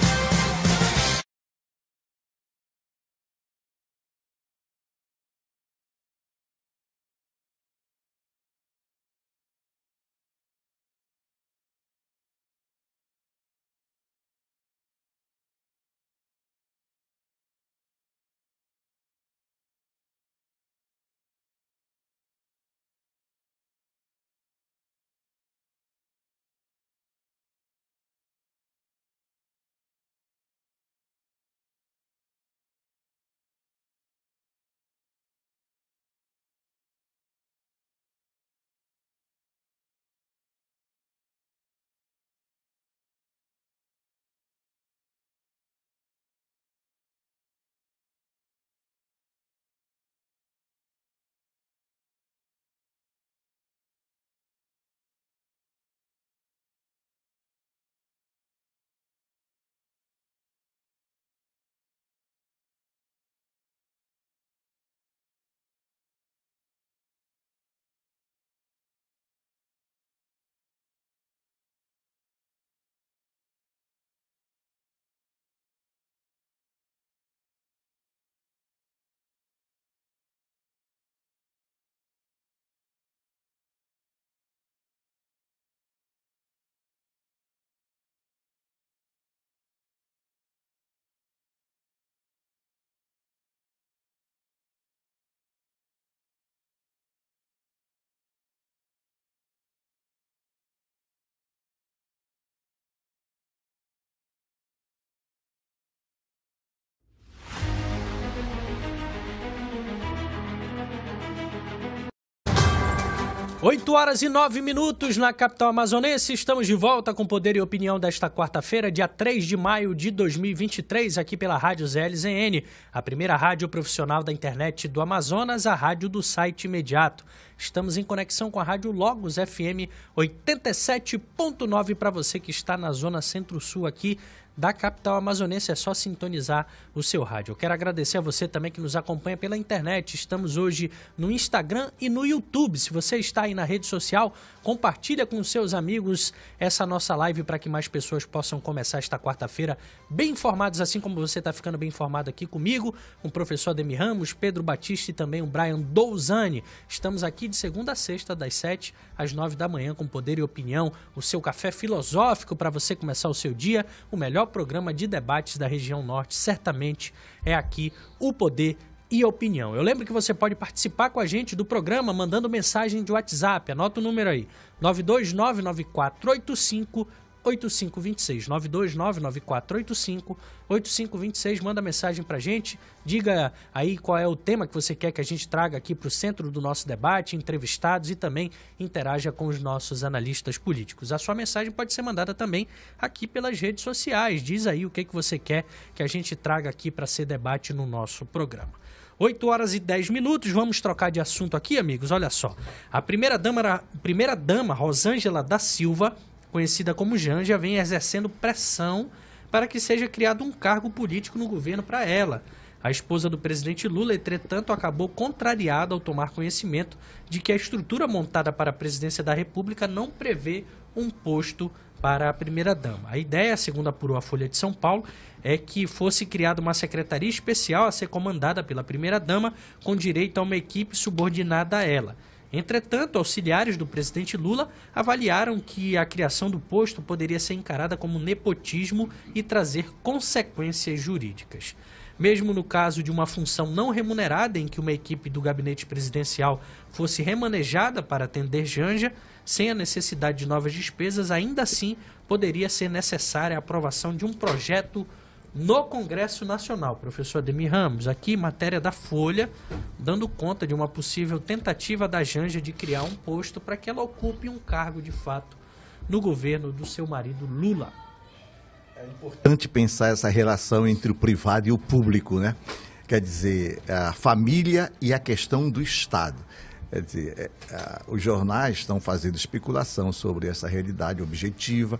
8 horas e 9 minutos na capital amazonense. Estamos de volta com Poder e Opinião desta quarta-feira, dia 3 de maio de 2023, aqui pela Rádio ZLZN, a primeira rádio profissional da internet do Amazonas, a rádio do site imediato. Estamos em conexão com a Rádio Logos FM 87.9 para você que está na zona centro-sul aqui da capital amazonense. É só sintonizar o seu rádio. Eu quero agradecer a você também que nos acompanha pela internet. Estamos hoje no Instagram e no YouTube. Se você está aí na rede social, compartilha com seus amigos essa nossa live para que mais pessoas possam começar esta quarta-feira bem informados, assim como você está ficando bem informado aqui comigo, com o professor Ademir Ramos, Pedro Batista e também o Brian Douzani. Estamos aqui de segunda a sexta, das 7 às 9 da manhã, com Poder e Opinião, o seu café filosófico para você começar o seu dia, o melhor programa de debates da região norte, certamente é aqui o Poder e Opinião. Eu lembro que você pode participar com a gente do programa mandando mensagem de WhatsApp, anota o número aí, 92994858526, 92994858526, manda mensagem pra gente, diga aí qual é o tema que você quer que a gente traga aqui pro centro do nosso debate, entrevistados, e também interaja com os nossos analistas políticos. A sua mensagem pode ser mandada também aqui pelas redes sociais, diz aí o que você quer que a gente traga aqui para ser debate no nosso programa. 8 horas e 10 minutos, vamos trocar de assunto aqui, amigos, olha só. A primeira-dama, Rosângela da Silva, conhecida como Janja, vem exercendo pressão para que seja criado um cargo político no governo para ela. A esposa do presidente Lula, entretanto, acabou contrariada ao tomar conhecimento de que a estrutura montada para a presidência da República não prevê um posto para a primeira-dama. A ideia, segundo apurou a Folha de São Paulo, é que fosse criada uma secretaria especial a ser comandada pela primeira-dama, com direito a uma equipe subordinada a ela. Entretanto, auxiliares do presidente Lula avaliaram que a criação do posto poderia ser encarada como nepotismo e trazer consequências jurídicas. Mesmo no caso de uma função não remunerada em que uma equipe do gabinete presidencial fosse remanejada para atender Janja, sem a necessidade de novas despesas, ainda assim poderia ser necessária a aprovação de um projeto no Congresso Nacional. Professor Ademir Ramos, aqui matéria da Folha, dando conta de uma possível tentativa da Janja de criar um posto para que ela ocupe um cargo de fato no governo do seu marido Lula. É importante pensar essa relação entre o privado e o público, né? Quer dizer, a família e a questão do Estado. Quer dizer, os jornais estão fazendo especulação sobre essa realidade objetiva.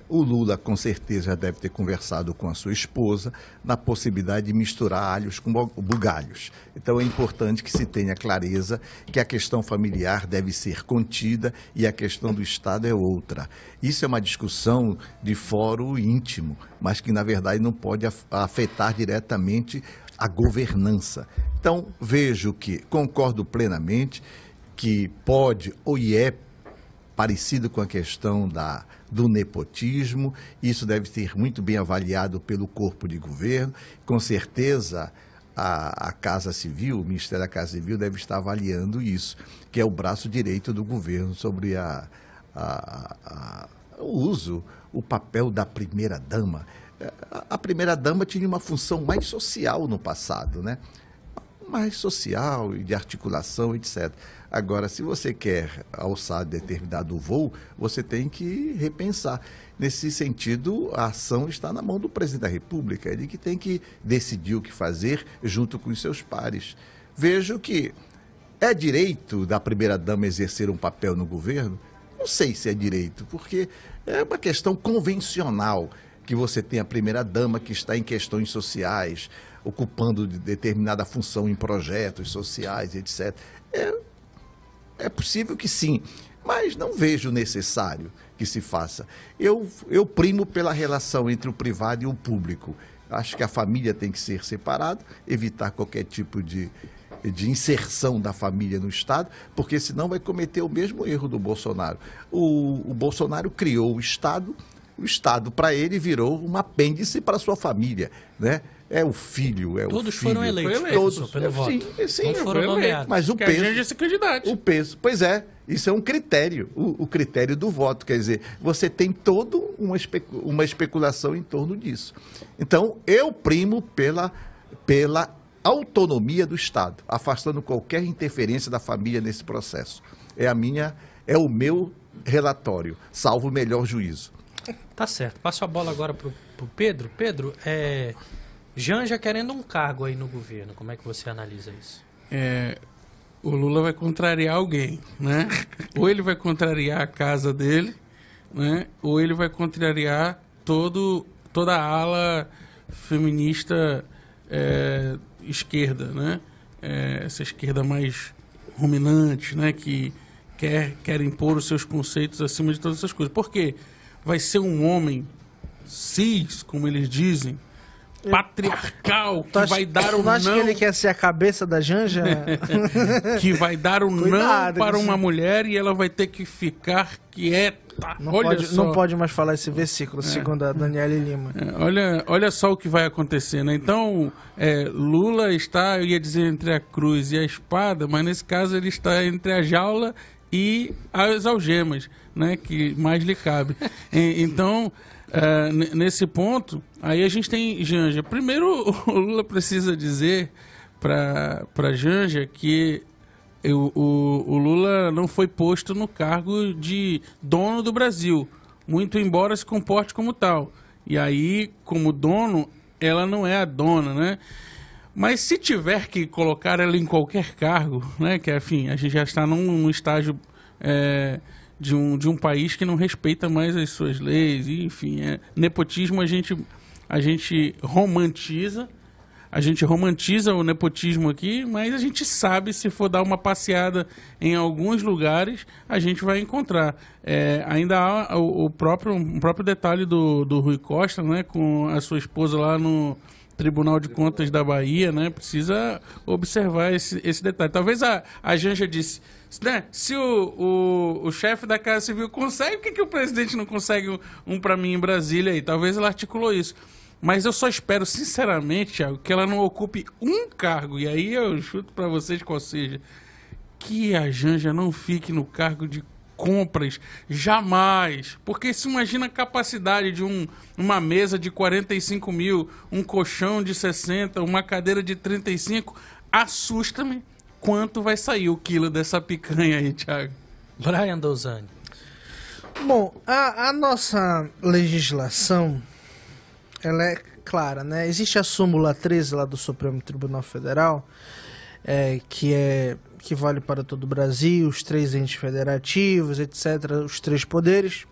O Lula, com certeza, já deve ter conversado com a sua esposa na possibilidade de misturar alhos com bugalhos. Então, é importante que se tenha clareza que a questão familiar deve ser contida e a questão do Estado é outra. Isso é uma discussão de fórum íntimo, mas que, na verdade, não pode afetar diretamente a governança. Então, vejo que concordo plenamente que pode ou é parecido com a questão do nepotismo. Isso deve ser muito bem avaliado pelo corpo de governo. Com certeza, a Casa Civil, o Ministério da Casa Civil deve estar avaliando isso, que é o braço direito do governo sobre o papel da primeira-dama. A primeira-dama tinha uma função mais social no passado, né? Mais social e de articulação, etc. Agora, se você quer alçar determinado voo, você tem que repensar. Nesse sentido, a ação está na mão do presidente da República, ele que tem que decidir o que fazer junto com os seus pares. Vejo que é direito da primeira-dama exercer um papel no governo? Não sei se é direito, porque é uma questão convencional que você tem a primeira-dama que está em questões sociais, ocupando determinada função em projetos sociais, etc. É possível que sim, mas não vejo necessário que se faça. Eu primo pela relação entre o privado e o público. Acho que a família tem que ser separada, evitar qualquer tipo de inserção da família no Estado, porque senão vai cometer o mesmo erro do Bolsonaro. O Bolsonaro criou o Estado para ele virou um apêndice para a sua família, né? É o filho, é todos o filho. Foram eleitos, todos pelo voto. Sim, não foram nomeados. Mas o peso, a gente candidato. O peso, pois é, isso é um critério, o critério do voto, quer dizer, você tem toda uma especulação em torno disso. Então, eu primo pela autonomia do Estado, afastando qualquer interferência da família nesse processo. é o meu relatório, salvo o melhor juízo. Tá certo. Passo a bola agora pro Pedro. Pedro, Janja querendo um cargo aí no governo. Como é que você analisa isso? O Lula vai contrariar alguém, né? Ou ele vai contrariar a casa dele, né? Ou ele vai contrariar toda a ala feminista esquerda, né? Essa esquerda mais ruminante, né? Que quer impor os seus conceitos acima de todas essas coisas. Por quê? Vai ser um homem cis, como eles dizem, patriarcal, que vai dar o não. Acha que ele quer ser a cabeça da Janja? Que vai dar o não para uma mulher e ela vai ter que ficar quieta. Não pode mais falar esse versículo, segundo a Daniele Lima. Olha só o que vai acontecer, né? Então, Lula está, eu ia dizer, entre a cruz e a espada, mas nesse caso ele está entre a jaula e as algemas, né? Que mais lhe cabe. Então, nesse ponto, aí a gente tem Janja. Primeiro, o Lula precisa dizer para Janja que o Lula não foi posto no cargo de dono do Brasil, muito embora se comporte como tal. E aí, como dono, ela não é a dona, né? Mas se tiver que colocar ela em qualquer cargo, né? Que, enfim, a gente já está num estágio de um país que não respeita mais as suas leis, e, enfim, nepotismo a gente romantiza. A gente romantiza o nepotismo aqui, mas a gente sabe, se for dar uma passeada em alguns lugares, a gente vai encontrar. Ainda há um próprio detalhe do Rui Costa, né, com a sua esposa lá no Tribunal de Contas da Bahia, né, precisa observar esse detalhe. Talvez a Janja disse, né, se o chefe da Casa Civil consegue, por que o presidente não consegue um para mim em Brasília aí? Talvez ela articulou isso. Mas eu só espero, sinceramente, Thiago, que ela não ocupe um cargo, e aí eu chuto para vocês qual seja, que a Janja não fique no cargo de compras, jamais. Porque se imagina a capacidade de uma mesa de 45 mil, um colchão de 60, uma cadeira de 35, assusta-me quanto vai sair o quilo dessa picanha aí, Thiago. Brian Douzani. Bom, a nossa legislação, ela é clara, né? Existe a súmula 13 lá do Supremo Tribunal Federal, que vale para todo o Brasil, os 3 entes federativos, etc., os 3 poderes,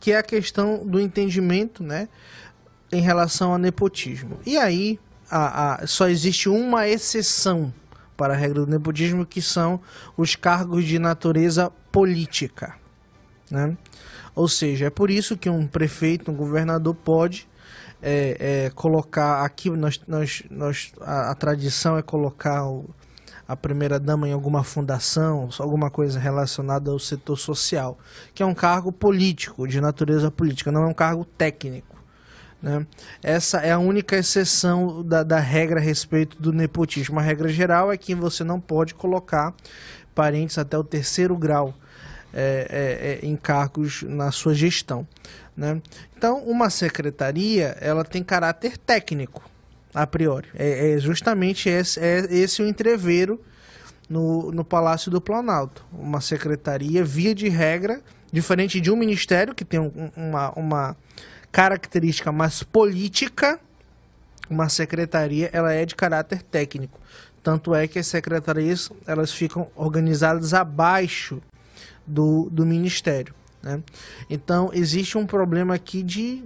que é a questão do entendimento, né, em relação ao nepotismo. E aí, só existe uma exceção para a regra do nepotismo, que são os cargos de natureza política, né? Ou seja, é por isso que um prefeito, um governador pode colocar aqui, a tradição é colocar a primeira-dama em alguma fundação, alguma coisa relacionada ao setor social, que é um cargo político, de natureza política, não é um cargo técnico, né? Essa é a única exceção da regra a respeito do nepotismo. A regra geral é que você não pode colocar parentes até o 3º grau em cargos na sua gestão, né? Então, uma secretaria, ela tem caráter técnico, a priori. Justamente esse o entreveiro no Palácio do Planalto. Uma secretaria, via de regra, diferente de um ministério, que tem uma característica mais política, uma secretaria, ela é de caráter técnico. Tanto é que as secretarias, elas ficam organizadas abaixo do Ministério, né? Então, existe um problema aqui de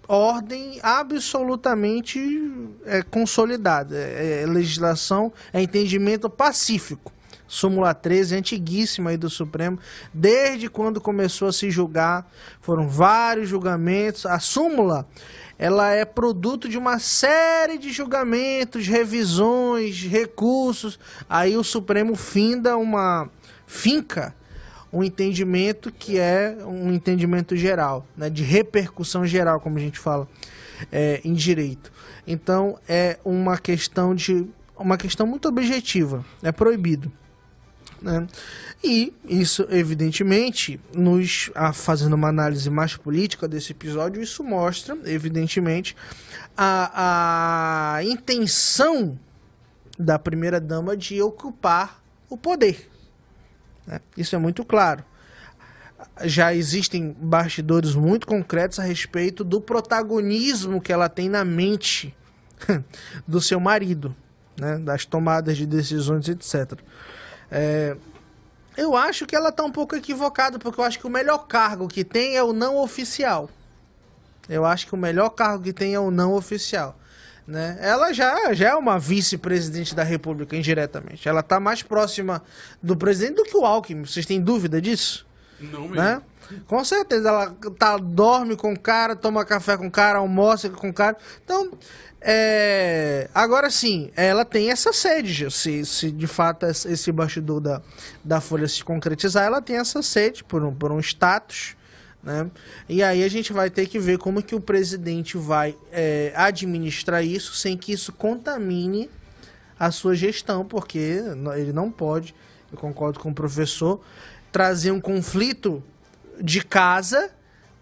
ordem absolutamente consolidada. Legislação, entendimento pacífico. Súmula 13, antiguíssima aí do Supremo, desde quando começou a se julgar, foram vários julgamentos. A súmula, ela é produto de uma série de julgamentos, revisões, recursos. Aí o Supremo finca um entendimento que é um entendimento geral, né, de repercussão geral, como a gente fala em direito. Então é uma questão muito objetiva, é proibido, né? E isso, evidentemente, fazendo uma análise mais política desse episódio, isso mostra, evidentemente, a intenção da primeira-dama de ocupar o poder, né? Isso é muito claro. Já existem bastidores muito concretos a respeito do protagonismo que ela tem na mente do seu marido, né? Das tomadas de decisões, etc. Eu acho que ela está um pouco equivocada, porque eu acho que o melhor cargo que tem é o não oficial. Eu acho que o melhor cargo que tem é o não oficial, né? Ela já é uma vice-presidente da República, indiretamente. Ela está mais próxima do presidente do que o Alckmin. Vocês têm dúvida disso? Não mesmo. Né? Com certeza. Ela dorme com o cara, toma café com o cara, almoça com o cara. Então, agora sim, ela tem essa sede. Se de fato esse bastidor da Folha se concretizar, ela tem essa sede por um status, né? E aí a gente vai ter que ver como que o presidente vai administrar isso sem que isso contamine a sua gestão, porque ele não pode, eu concordo com o professor, trazer um conflito de casa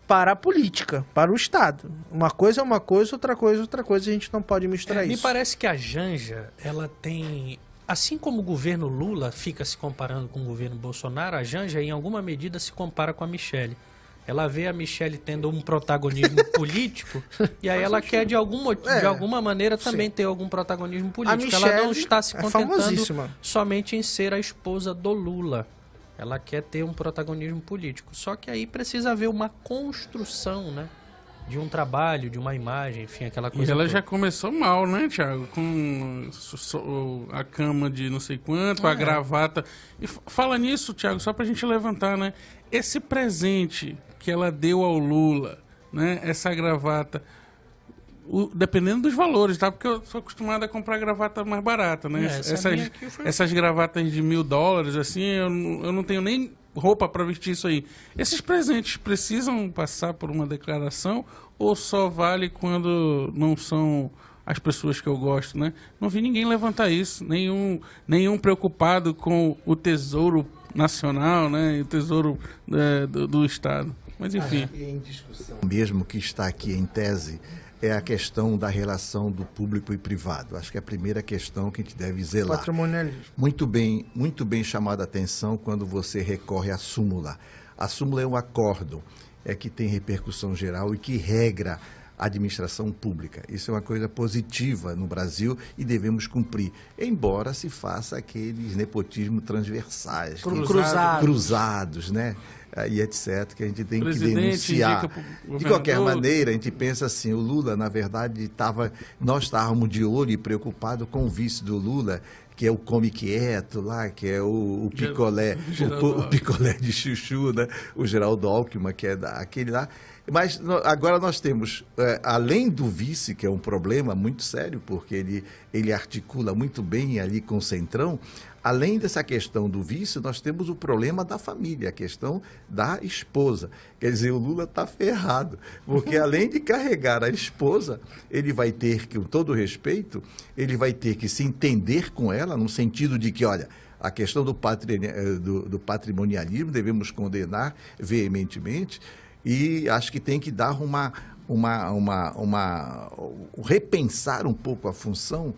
para a política, para o Estado. Uma coisa é uma coisa, outra coisa, a gente não pode misturar isso. Me parece que a Janja, ela tem... Assim como o governo Lula fica se comparando com o governo Bolsonaro, a Janja, em alguma medida, se compara com a Michelle. Ela vê a Michelle tendo um protagonismo político e aí ela quer, de alguma maneira, também ter algum protagonismo político. Ela não está se contentando somente em ser a esposa do Lula. Ela quer ter um protagonismo político. Só que aí precisa haver uma construção, né? De um trabalho, de uma imagem, enfim, aquela coisa. E ela toda. já começou mal, né, Thiago? Com a cama de não sei quanto, a gravata. E fala nisso, Thiago, só pra gente levantar, né? Esse presente que ela deu ao Lula, né? Essa gravata, dependendo dos valores, tá? Porque eu sou acostumado a comprar gravata mais barata, né? Essas gravatas de $1.000, assim, eu não tenho nem roupa para vestir isso aí. Esses presentes precisam passar por uma declaração ou só vale quando não são as pessoas que eu gosto, né? Não vi ninguém levantar isso, nenhum preocupado com o tesouro nacional, né? O tesouro do Estado. Mas enfim. Em discussão mesmo que está aqui em tese é a questão da relação do público e privado. Acho que é a primeira questão que a gente deve zelar. Patrimonialismo. Muito bem chamada a atenção quando você recorre à súmula. A súmula é um acórdão, que tem repercussão geral e que regra a administração pública. Isso é uma coisa positiva no Brasil e devemos cumprir, embora se faça aqueles nepotismos transversais, cruzados, né? E etc., que a gente tem que denunciar. De qualquer maneira, a gente pensa assim, o Lula, na verdade, nós estávamos de olho e preocupados com o vice do Lula, que é o come quieto lá, que é o picolé, o picolé de chuchu, né? O Geraldo Alckmin, que é aquele lá. Mas agora nós temos, além do vice, que é um problema muito sério, porque ele articula muito bem ali com o Centrão, além dessa questão do vice, nós temos o problema da família, a questão da esposa. Quer dizer, o Lula está ferrado, porque além de carregar a esposa, ele vai ter que, com todo respeito, ele vai ter que se entender com ela, no sentido de que, olha, a questão do patrimonialismo devemos condenar veementemente, e acho que tem que dar repensar um pouco a função,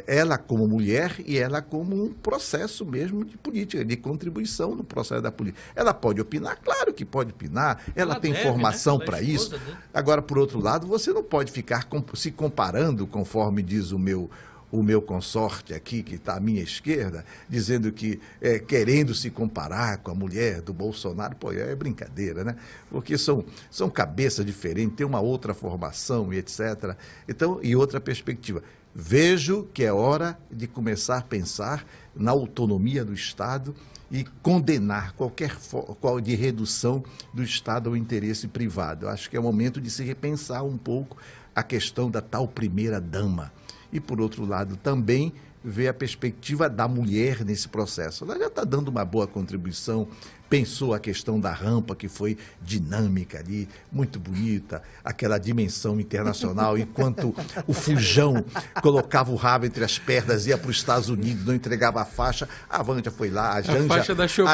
ela como mulher e ela como um processo mesmo de política, de contribuição no processo da política. Ela pode opinar? Claro que pode opinar, ela tem formação, né, para isso. Dele. Agora, por outro lado, você não pode ficar se comparando, conforme diz o meu consorte aqui, que está à minha esquerda, dizendo que querendo se comparar com a mulher do Bolsonaro, pô, é brincadeira, né? Porque são cabeças diferentes, tem uma outra formação e etc. Então, e outra perspectiva. Vejo que é hora de começar a pensar na autonomia do Estado e condenar qualquer forma de redução do Estado ao interesse privado. Eu acho que é o momento de se repensar um pouco a questão da tal primeira-dama. E, por outro lado, também ver a perspectiva da mulher nesse processo. Ela já está dando uma boa contribuição, pensou a questão da rampa, que foi dinâmica ali, muito bonita, aquela dimensão internacional, enquanto o Fujão colocava o rabo entre as pernas, ia para os Estados Unidos, não entregava a faixa, a Vânia foi lá, a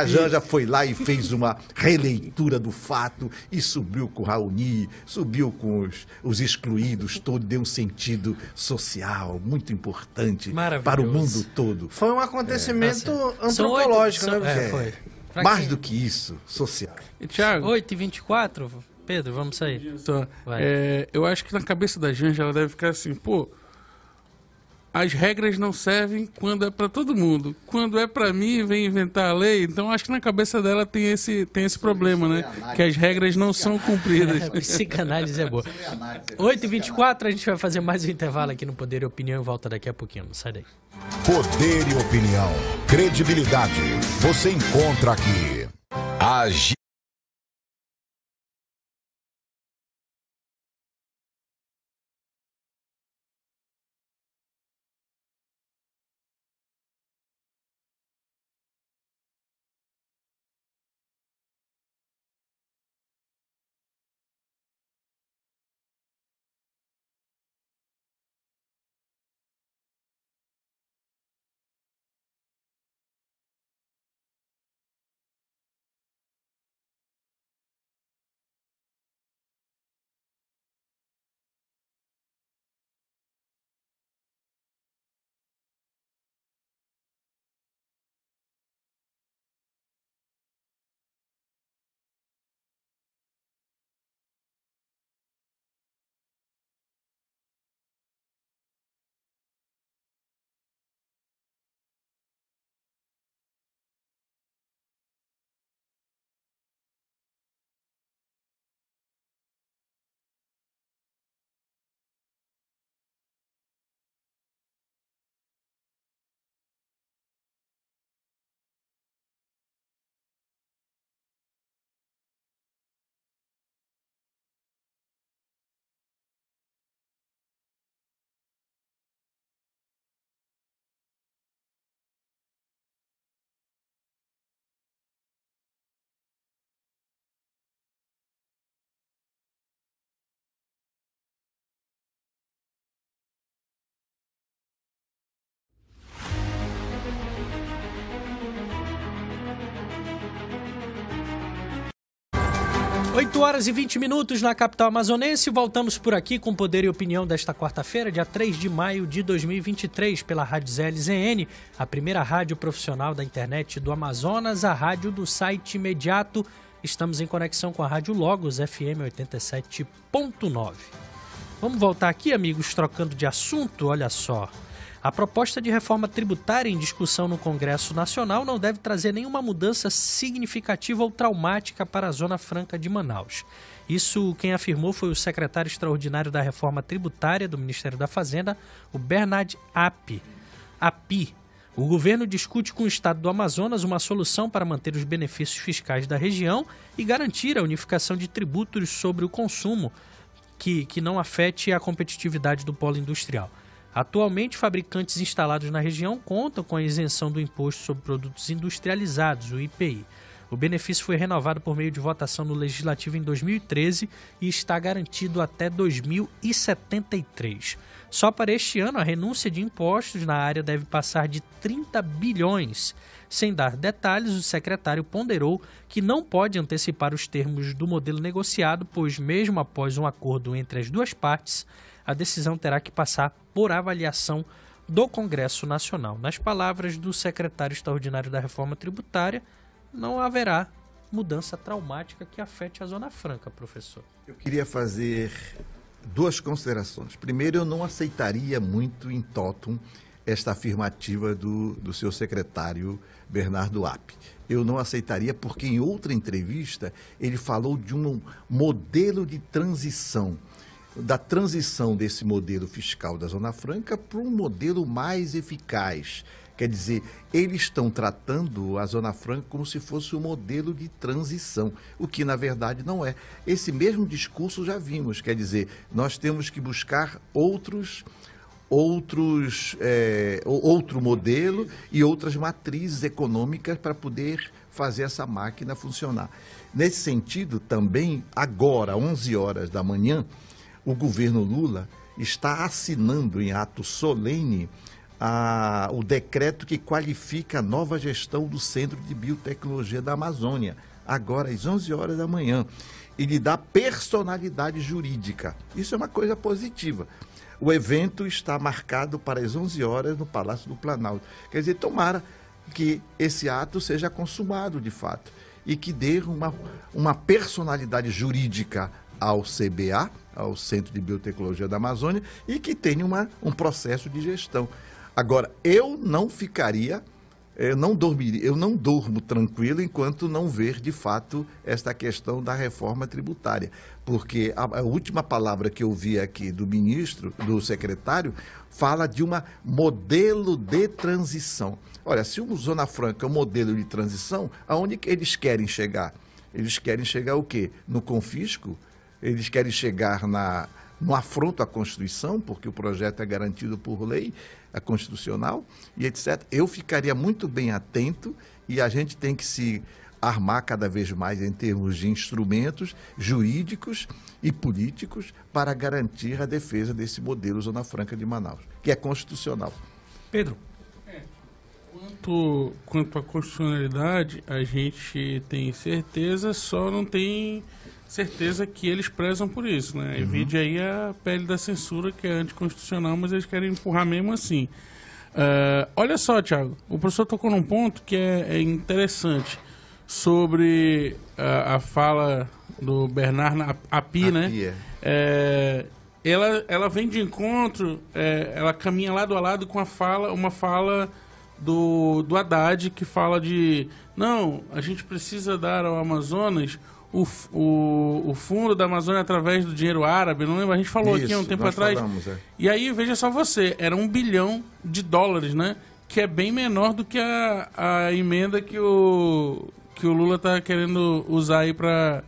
Janja foi lá e fez uma releitura do fato e subiu com o Raoni, subiu com os excluídos, todo, deu um sentido social muito importante para o mundo todo. Foi um acontecimento antropológico, né? Foi. Mais do que isso, social. E, Thiago, 8h24, Pedro, vamos sair. Eu acho que na cabeça da Janja ela deve ficar assim, pô, as regras não servem quando é para todo mundo. Quando é para mim, vem inventar a lei. Então acho que na cabeça dela tem esse problema, né? Que as regras não são cumpridas. Psicanálise é boa. 8h24, a gente vai fazer mais um intervalo aqui no Poder e Opinião e volta daqui a pouquinho. Não sai daí. Poder e Opinião. Credibilidade. Você encontra aqui. Oito horas e 20 minutos na capital amazonense. Voltamos por aqui com Poder e Opinião desta quarta-feira, dia 3 de maio de 2023, pela Rádio ZLZN, a primeira rádio profissional da internet do Amazonas, a rádio do site imediato. Estamos em conexão com a Rádio Logos FM 87.9. Vamos voltar aqui, amigos, trocando de assunto. Olha só. A proposta de reforma tributária em discussão no Congresso Nacional não deve trazer nenhuma mudança significativa ou traumática para a Zona Franca de Manaus. Isso quem afirmou foi o secretário extraordinário da Reforma Tributária do Ministério da Fazenda, o Bernard Api. O governo discute com o Estado do Amazonas uma solução para manter os benefícios fiscais da região e garantir a unificação de tributos sobre o consumo que não afete a competitividade do polo industrial. Atualmente, fabricantes instalados na região contam com a isenção do Imposto sobre Produtos Industrializados, o IPI. O benefício foi renovado por meio de votação no Legislativo em 2013 e está garantido até 2073. Só para este ano, a renúncia de impostos na área deve passar de 30 bilhões. Sem dar detalhes, o secretário ponderou que não pode antecipar os termos do modelo negociado, pois mesmo após um acordo entre as duas partes, a decisão terá que passar por avaliação do Congresso Nacional. Nas palavras do secretário extraordinário da Reforma Tributária, não haverá mudança traumática que afete a Zona Franca, professor. Eu queria fazer duas considerações. Primeiro, eu não aceitaria muito em totum esta afirmativa do seu secretário Bernardo Api. Eu não aceitaria porque em outra entrevista ele falou de um modelo de transição, da transição desse modelo fiscal da Zona Franca para um modelo mais eficaz. Quer dizer, eles estão tratando a Zona Franca como se fosse um modelo de transição, o que na verdade não é. Esse mesmo discurso já vimos, quer dizer, nós temos que buscar outro modelo e outras matrizes econômicas para poder fazer essa máquina funcionar. Nesse sentido, também, agora, 11 horas da manhã, o governo Lula está assinando em ato solene o decreto que qualifica a nova gestão do Centro de Biotecnologia da Amazônia, agora às 11 horas da manhã, e lhe dá personalidade jurídica. Isso é uma coisa positiva. O evento está marcado para as 11 horas no Palácio do Planalto. Quer dizer, tomara que esse ato seja consumado de fato e que dê uma personalidade jurídica ao CBA, ao Centro de Biotecnologia da Amazônia, e que tenha um processo de gestão. Agora, eu não ficaria, eu não durmo tranquilo enquanto não ver de fato esta questão da reforma tributária, porque a última palavra que eu vi aqui do ministro, do secretário, fala de um modelo de transição. Olha, se o Zona Franca é um modelo de transição, aonde que eles querem chegar? Eles querem chegar o quê? No confisco? Eles querem chegar no afronto à Constituição, porque o projeto é garantido por lei, é constitucional e etc. Eu ficaria muito bem atento e a gente tem que se armar cada vez mais em termos de instrumentos jurídicos e políticos para garantir a defesa desse modelo Zona Franca de Manaus, que é constitucional. Pedro. Quanto à constitucionalidade, a gente tem certeza, só não tem certeza que eles prezam por isso, né? Evite aí a pele da censura, que é anticonstitucional, mas eles querem empurrar mesmo assim. Olha só, Thiago, o professor tocou num ponto que é interessante sobre a fala do Bernard Api, né? Ela vem de encontro, ela caminha lado a lado com uma fala do Haddad, que fala de não, a gente precisa dar ao Amazonas o fundo da Amazônia através do dinheiro árabe, não lembro? A gente falou aqui há um tempo atrás. E aí, veja só você, era $1 bilhão, né? Que é bem menor do que a emenda que o Lula está querendo usar aí para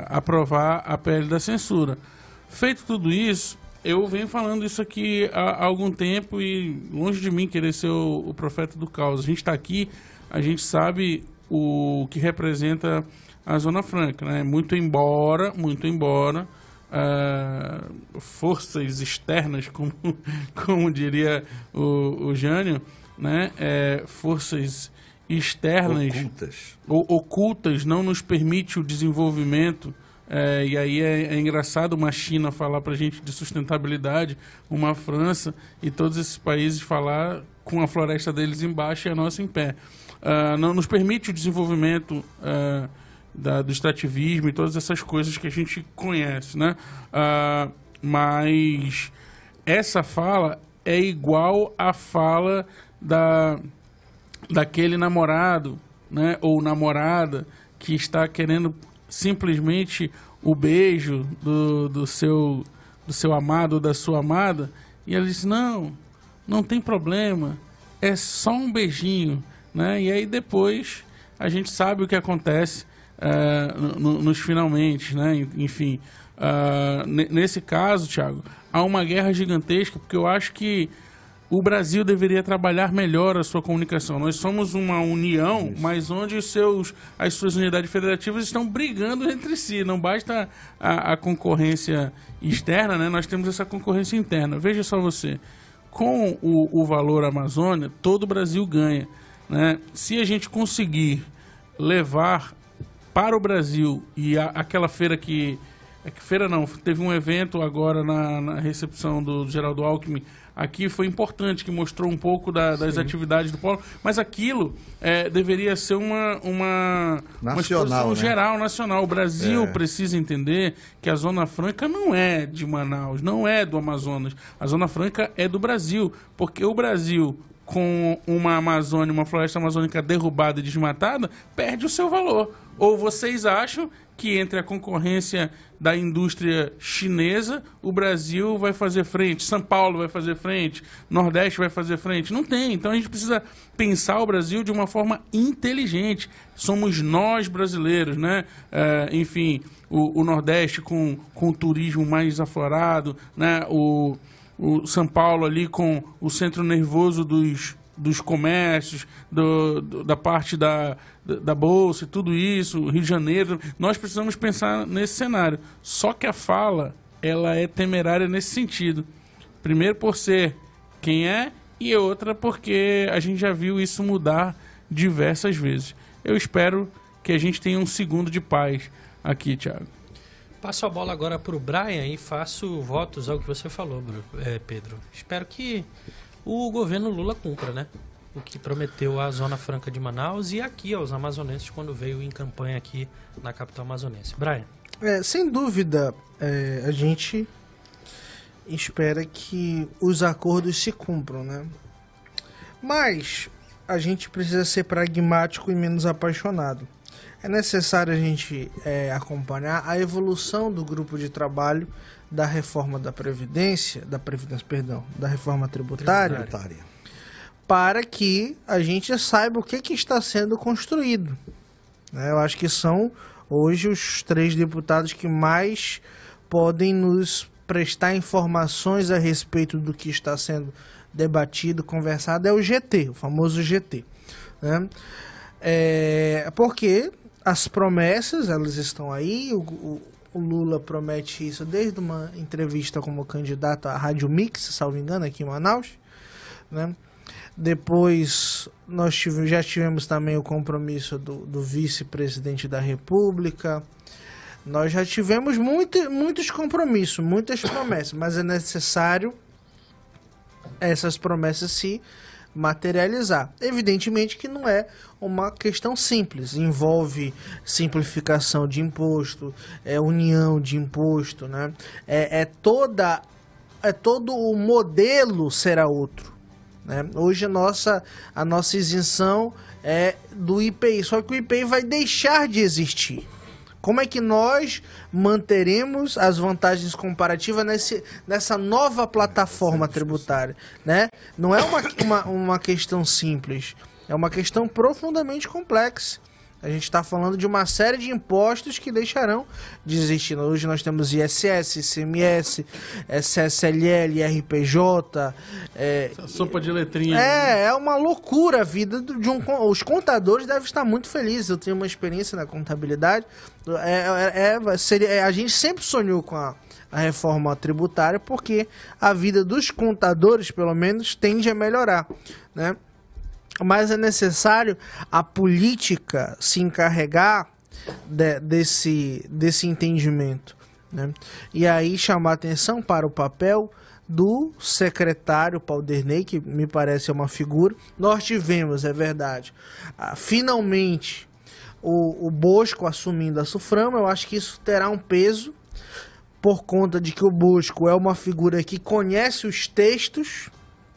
aprovar a PL da censura. Feito tudo isso, eu venho falando isso aqui há algum tempo e longe de mim querer ser o profeta do caos. A gente está aqui, a gente sabe o que representa a Zona Franca, né? Muito embora forças externas, como diria o Jânio, né? Forças externas ocultas não nos permite o desenvolvimento. E aí é engraçado uma China falar para a gente de sustentabilidade, uma França e todos esses países falar com a floresta deles embaixo e a nossa em pé. Não nos permite o desenvolvimento do extrativismo e todas essas coisas que a gente conhece, né? Mas essa fala é igual à fala daquele namorado, né? Ou namorada que está querendo simplesmente o beijo do seu amado ou da sua amada, e ela diz, não tem problema, é só um beijinho, né? E aí depois a gente sabe o que acontece nos finalmente, né? Enfim, nesse caso, Thiago, há uma guerra gigantesca, porque eu acho que o Brasil deveria trabalhar melhor a sua comunicação. Nós somos uma união, mas onde as suas unidades federativas estão brigando entre si. Não basta a concorrência externa, né? Nós temos essa concorrência interna. Veja só você, com o valor Amazônia, todo o Brasil ganha, né? Se a gente conseguir levar para o Brasil e aquela feira teve um evento agora na recepção do Geraldo Alckmin, aqui foi importante, que mostrou um pouco das atividades do polo, mas aquilo deveria ser uma exposição, né? Geral, nacional. O Brasil precisa entender que a Zona Franca não é de Manaus, não é do Amazonas. A Zona Franca é do Brasil, porque o Brasil, com uma Amazônia, uma floresta amazônica derrubada e desmatada, perde o seu valor. Ou vocês acham que entre a concorrência da indústria chinesa, o Brasil vai fazer frente, São Paulo vai fazer frente, Nordeste vai fazer frente? Não tem. Então a gente precisa pensar o Brasil de uma forma inteligente. Somos nós brasileiros, né? Enfim, o Nordeste com o turismo mais aflorado, né? O São Paulo ali com o centro nervoso dos comércios, da parte da Bolsa e tudo isso, Rio de Janeiro. Nós precisamos pensar nesse cenário. Só que a fala, ela é temerária nesse sentido. Primeiro por ser quem é, e outra porque a gente já viu isso mudar diversas vezes. Eu espero que a gente tenha um segundo de paz aqui, Thiago. Passo a bola agora para o Brian e faço votos ao que você falou, Pedro. Espero que o governo Lula cumpra, né? O que prometeu à Zona Franca de Manaus e aqui aos amazonenses quando veio em campanha aqui na capital amazonense. Brian. Sem dúvida, a gente espera que os acordos se cumpram, né? Mas a gente precisa ser pragmático e menos apaixonado. É necessário a gente acompanhar a evolução do grupo de trabalho da reforma da reforma tributária, para que a gente saiba o que está sendo construído. Eu acho que são hoje os 3 deputados que mais podem nos prestar informações a respeito do que está sendo debatido, conversado, é o GT, o famoso GT, né? Porque as promessas, elas estão aí, o Lula promete isso desde uma entrevista como candidato à Rádio Mix, salvo engano, aqui em Manaus, né? Depois nós já tivemos também o compromisso do vice-presidente da República. Nós já tivemos muitos compromissos, muitas promessas, mas é necessário essas promessas se materializar. Evidentemente que não é uma questão simples, envolve simplificação de imposto, união de imposto, né? Todo o modelo será outro, né? Hoje a nossa isenção é do IPI, só que o IPI vai deixar de existir. Como é que nós manteremos as vantagens comparativas nessa nova plataforma tributária, né? Não é uma questão simples, é uma questão profundamente complexa. A gente está falando de uma série de impostos que deixarão de existir. Hoje nós temos ISS, ICMS, CSLL, RPJ. Essa sopa de letrinha. É uma loucura a vida os contadores devem estar muito felizes. Eu tenho uma experiência na contabilidade. A gente sempre sonhou com a reforma tributária porque a vida dos contadores, pelo menos, tende a melhorar, né? Mas é necessário a política se encarregar desse entendimento, né? E aí chamar atenção para o papel do secretário Paulderney, que me parece uma figura. Nós tivemos, é verdade, finalmente o Bosco assumindo a Suframa. Eu acho que isso terá um peso por conta de que o Bosco é uma figura que conhece os textos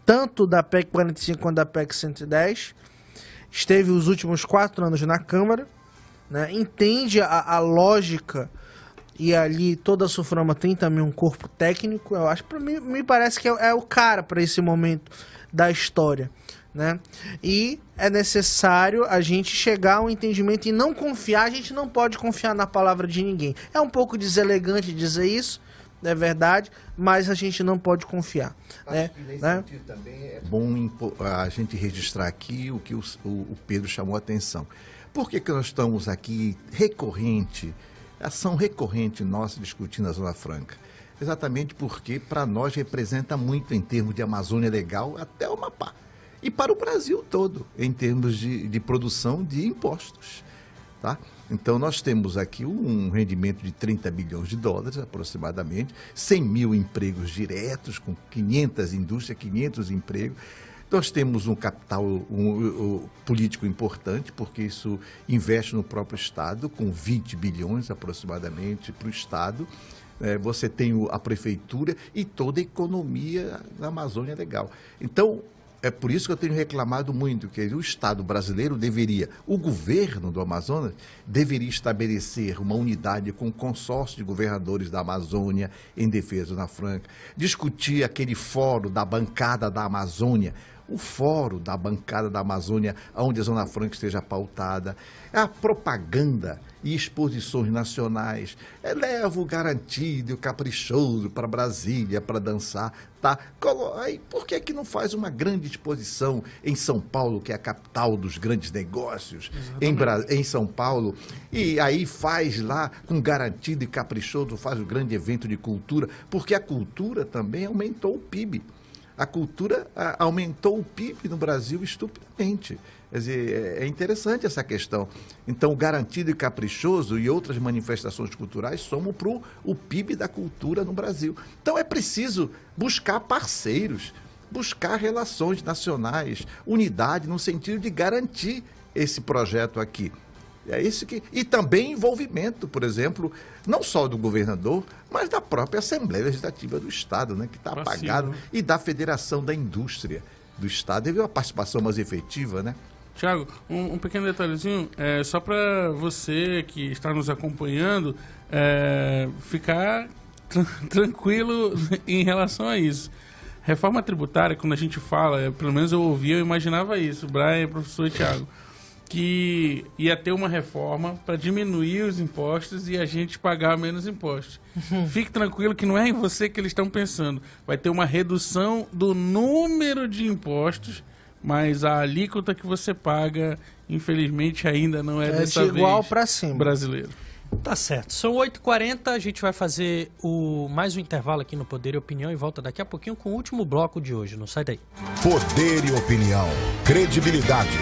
tanto da PEC 45 quanto da PEC 110, esteve os últimos 4 anos na Câmara, né? Entende a lógica, e ali toda a Suframa tem também um corpo técnico. Eu acho, para mim, me parece que é o cara para esse momento da história, né? E é necessário a gente chegar a um entendimento e não confiar. A gente não pode confiar na palavra de ninguém. É um pouco deselegante dizer isso, é verdade, mas a gente não pode confiar. Acho que nesse sentido também é bom a gente registrar aqui o que o Pedro chamou a atenção. Por que nós estamos aqui ação recorrente nossa discutindo a Zona Franca? Exatamente porque para nós representa muito em termos de Amazônia Legal até o Amapá. E para o Brasil todo, em termos de produção de impostos, tá? Então, nós temos aqui um rendimento de 30 bilhões de dólares, aproximadamente, 100 mil empregos diretos, com 500 indústrias, 500 empregos. Nós temos um capital político importante, porque isso investe no próprio Estado, com 20 bilhões aproximadamente para o Estado. Você tem a prefeitura e toda a economia da Amazônia Legal. Então, é por isso que eu tenho reclamado muito, que o Estado brasileiro o governo do Amazonas, deveria estabelecer uma unidade com o consórcio de governadores da Amazônia em defesa da Zona Franca, discutir aquele fórum da bancada da Amazônia, o fórum da bancada da Amazônia, onde a Zona Franca esteja pautada, a propaganda e exposições nacionais. Leva o Garantido e o Caprichoso para Brasília para dançar. Tá? Aí, por que não faz uma grande exposição em São Paulo, que é a capital dos grandes negócios, em São Paulo, e aí faz lá com Garantido e Caprichoso, faz o grande evento de cultura, porque a cultura também aumentou o PIB. A cultura aumentou o PIB no Brasil estupidamente. Quer dizer, é interessante essa questão. Então, o Garantido e Caprichoso e outras manifestações culturais somam para o PIB da cultura no Brasil. Então, é preciso buscar parceiros, buscar relações nacionais, unidade no sentido de garantir esse projeto aqui. É isso que... E também envolvimento, por exemplo, não só do governador, mas da própria Assembleia Legislativa do Estado, né, que está apagado, e da Federação da Indústria do Estado. Teve uma participação mais efetiva, né? Tiago, um pequeno detalhezinho, só para você que está nos acompanhando ficar tranquilo em relação a isso. Reforma tributária, quando a gente fala, pelo menos eu imaginava isso, Brian, professor e Tiago, que ia ter uma reforma para diminuir os impostos e a gente pagar menos impostos. Fique tranquilo que não é em você que eles estão pensando. Vai ter uma redução do número de impostos, mas a alíquota que você paga, infelizmente, ainda não é dessa vez igual para cima. Brasileiro. Tá certo. São 8h40, a gente vai fazer mais um intervalo aqui no Poder e Opinião e volta daqui a pouquinho com o último bloco de hoje. Não sai daí. Poder e Opinião. Credibilidade.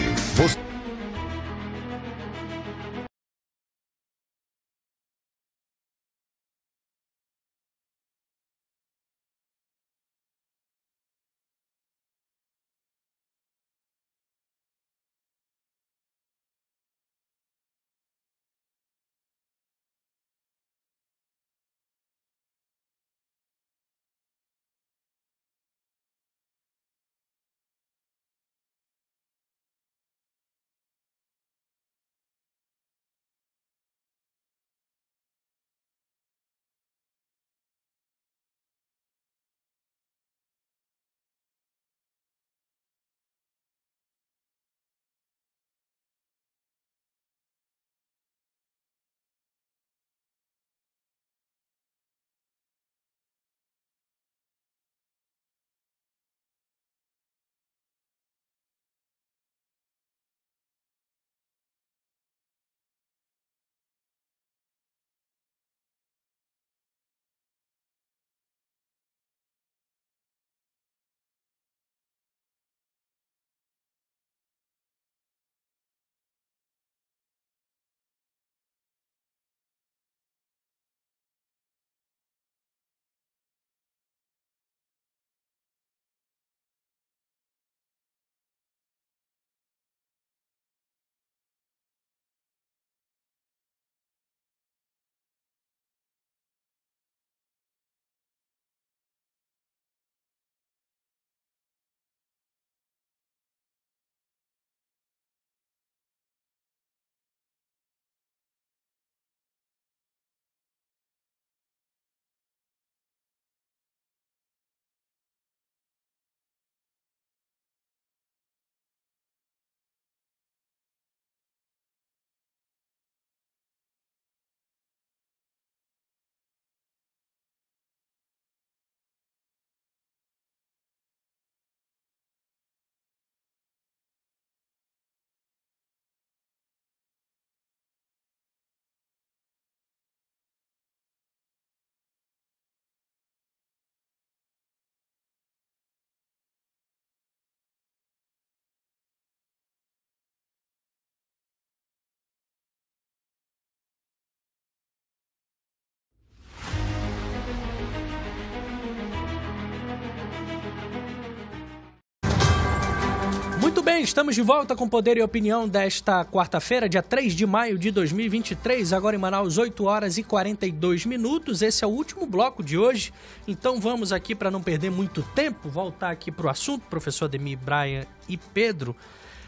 Muito bem, estamos de volta com Poder e Opinião desta quarta-feira, dia 3 de maio de 2023, agora em Manaus, 8h42. Esse é o último bloco de hoje, então vamos aqui, para não perder muito tempo, voltar aqui para o assunto, professor Ademir, Brian e Pedro.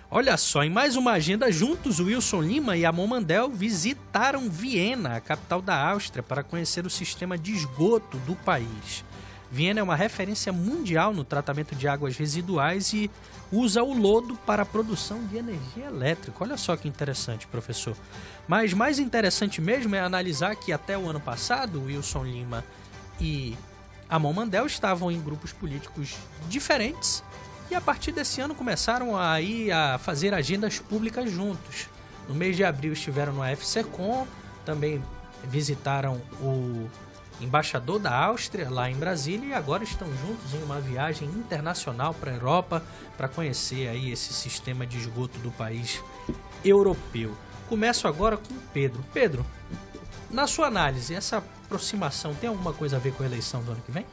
Olha só, em mais uma agenda juntos, o Wilson Lima e Amon Mandel visitaram Viena, a capital da Áustria, para conhecer o sistema de esgoto do país. Viena é uma referência mundial no tratamento de águas residuais e usa o lodo para a produção de energia elétrica. Olha só que interessante, professor. Mas mais interessante mesmo é analisar que até o ano passado, Wilson Lima e Amon Mandel estavam em grupos políticos diferentes e a partir desse ano começaram a fazer agendas públicas juntos. No mês de abril estiveram no AFCECOM, também visitaram o embaixador da Áustria lá em Brasília e agora estão juntos em uma viagem internacional para a Europa para conhecer aí esse sistema de esgoto do país europeu. Começo agora com o Pedro. Pedro, na sua análise, essa aproximação tem alguma coisa a ver com a eleição do ano que vem?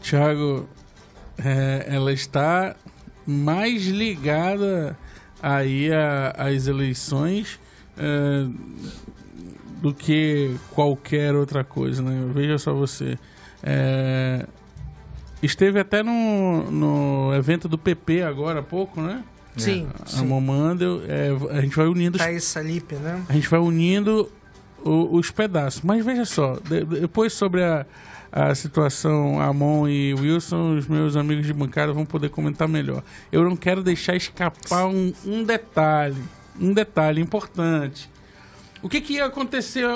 Thiago, ela está mais ligada aí às eleições do que qualquer outra coisa, né? Veja só você. Esteve até no evento do PP agora há pouco, né? Sim. A Momandel, a gente vai unindo... Thaís Salipe, né? A gente vai unindo os pedaços. Mas veja só, depois sobre a situação Amon e Wilson, os meus amigos de bancada vão poder comentar melhor. Eu não quero deixar escapar um detalhe importante. O que ia acontecer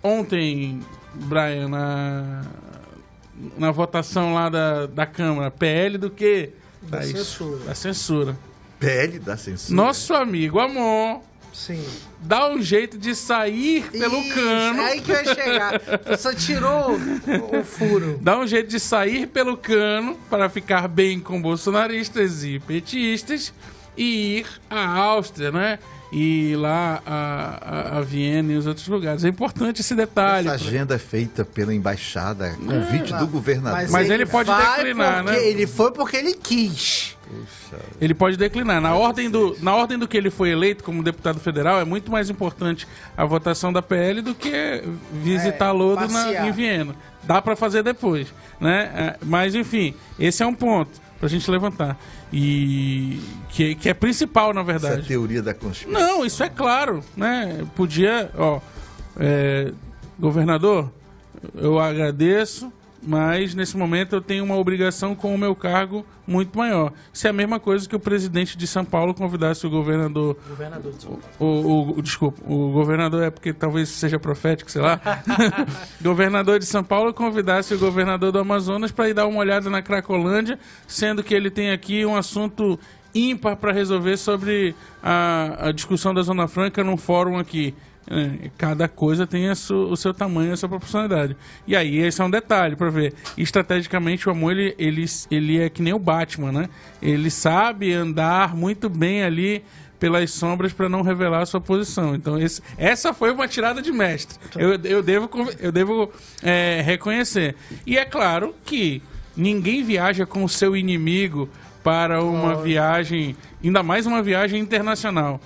ontem, Brian, na votação lá da Câmara? PL do quê? Da censura. Da censura. PL da censura. Nosso amigo Amon... Sim. Dá um jeito de sair pelo cano. É aí que vai chegar. Só tirou o furo. Dá um jeito de sair pelo cano para ficar bem com bolsonaristas e petistas e ir à Áustria, né? E lá a Viena e os outros lugares. É importante esse detalhe. Essa agenda é feita pela embaixada, convite do governador. Mas ele pode declinar, né? Ele foi porque ele quis. Puxa. Ele pode declinar. Na ordem do que ele foi eleito como deputado federal, é muito mais importante a votação da PL do que visitar Lodo em Viena. Dá para fazer depois, né? Mas, enfim, esse é um ponto pra gente levantar. E que é principal, na verdade. Essa teoria da conspiração. Não, isso é claro, né? Podia, governador, eu agradeço, mas nesse momento eu tenho uma obrigação com o meu cargo muito maior. Isso é a mesma coisa que o presidente de São Paulo convidasse o governador... Governador de São Paulo. Desculpa, o governador é porque talvez seja profético, sei lá. Governador de São Paulo convidasse o governador do Amazonas para ir dar uma olhada na Cracolândia, sendo que ele tem aqui um assunto ímpar para resolver sobre a discussão da Zona Franca num fórum aqui. Cada coisa tem o seu tamanho, a sua proporcionalidade. E aí, esse é um detalhe para ver. Estrategicamente, o Amon, ele é que nem o Batman, né? Ele sabe andar muito bem ali pelas sombras para não revelar a sua posição. Então, essa foi uma tirada de mestre. Eu devo reconhecer. E é claro que ninguém viaja com o seu inimigo para uma viagem, ainda mais uma viagem internacional.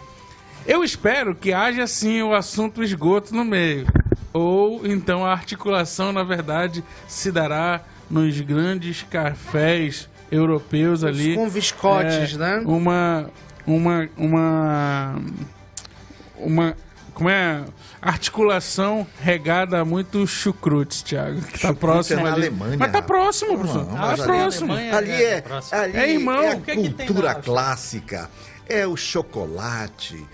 Eu espero que haja, sim, o assunto esgoto no meio. Ou, então, a articulação, na verdade, se dará nos grandes cafés europeus ali. Com biscotes, né? Como é? Articulação regada a muitos chucrutes, Thiago. Que tá próximo ali. Alemanha. Mas tá próximo, professor. Tá próximo. Ali é irmão. É a O que que tem cultura na clássica. É o chocolate,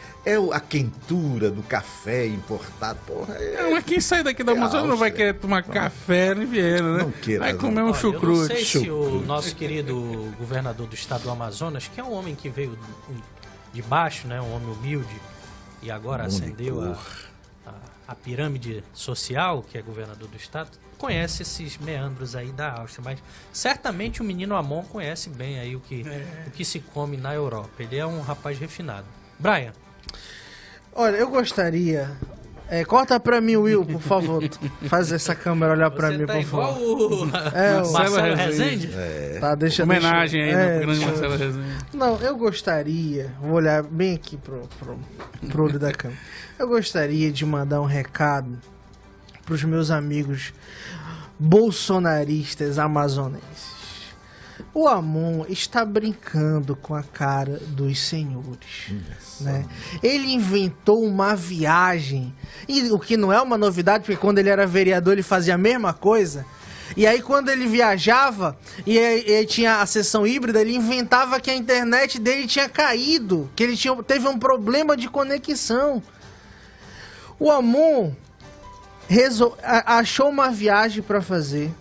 a quentura do café importado. Porra, mas quem sai daqui da Amazônia não vai querer tomar café em Viena, né? Não queira, vai comer não. um chucrute. Eu não sei se o nosso querido governador do estado do Amazonas, que é um homem que veio de baixo, né? Um homem humilde, e agora ascendeu a pirâmide social, que é governador do estado, conhece esses meandros aí da Áustria, mas certamente o menino Amon conhece bem aí o que se come na Europa. Ele é um rapaz refinado. Brian. Olha, eu gostaria... corta pra mim, Will, por favor. Faz essa câmera olhar pra mim, por favor. O Marcelo Rezende? Tá, deixa homenagem aí no grande Marcelo Rezende. Não, eu gostaria... Vou olhar bem aqui pro olho da câmera. Eu gostaria de mandar um recado pros meus amigos bolsonaristas amazonenses. O Amon está brincando com a cara dos senhores, né? Ele inventou uma viagem, e o que não é uma novidade, porque quando ele era vereador ele fazia a mesma coisa, E aí, quando ele viajava e aí tinha a sessão híbrida, ele inventava que a internet dele tinha caído, que ele teve um problema de conexão. O Ammon achou uma viagem para fazer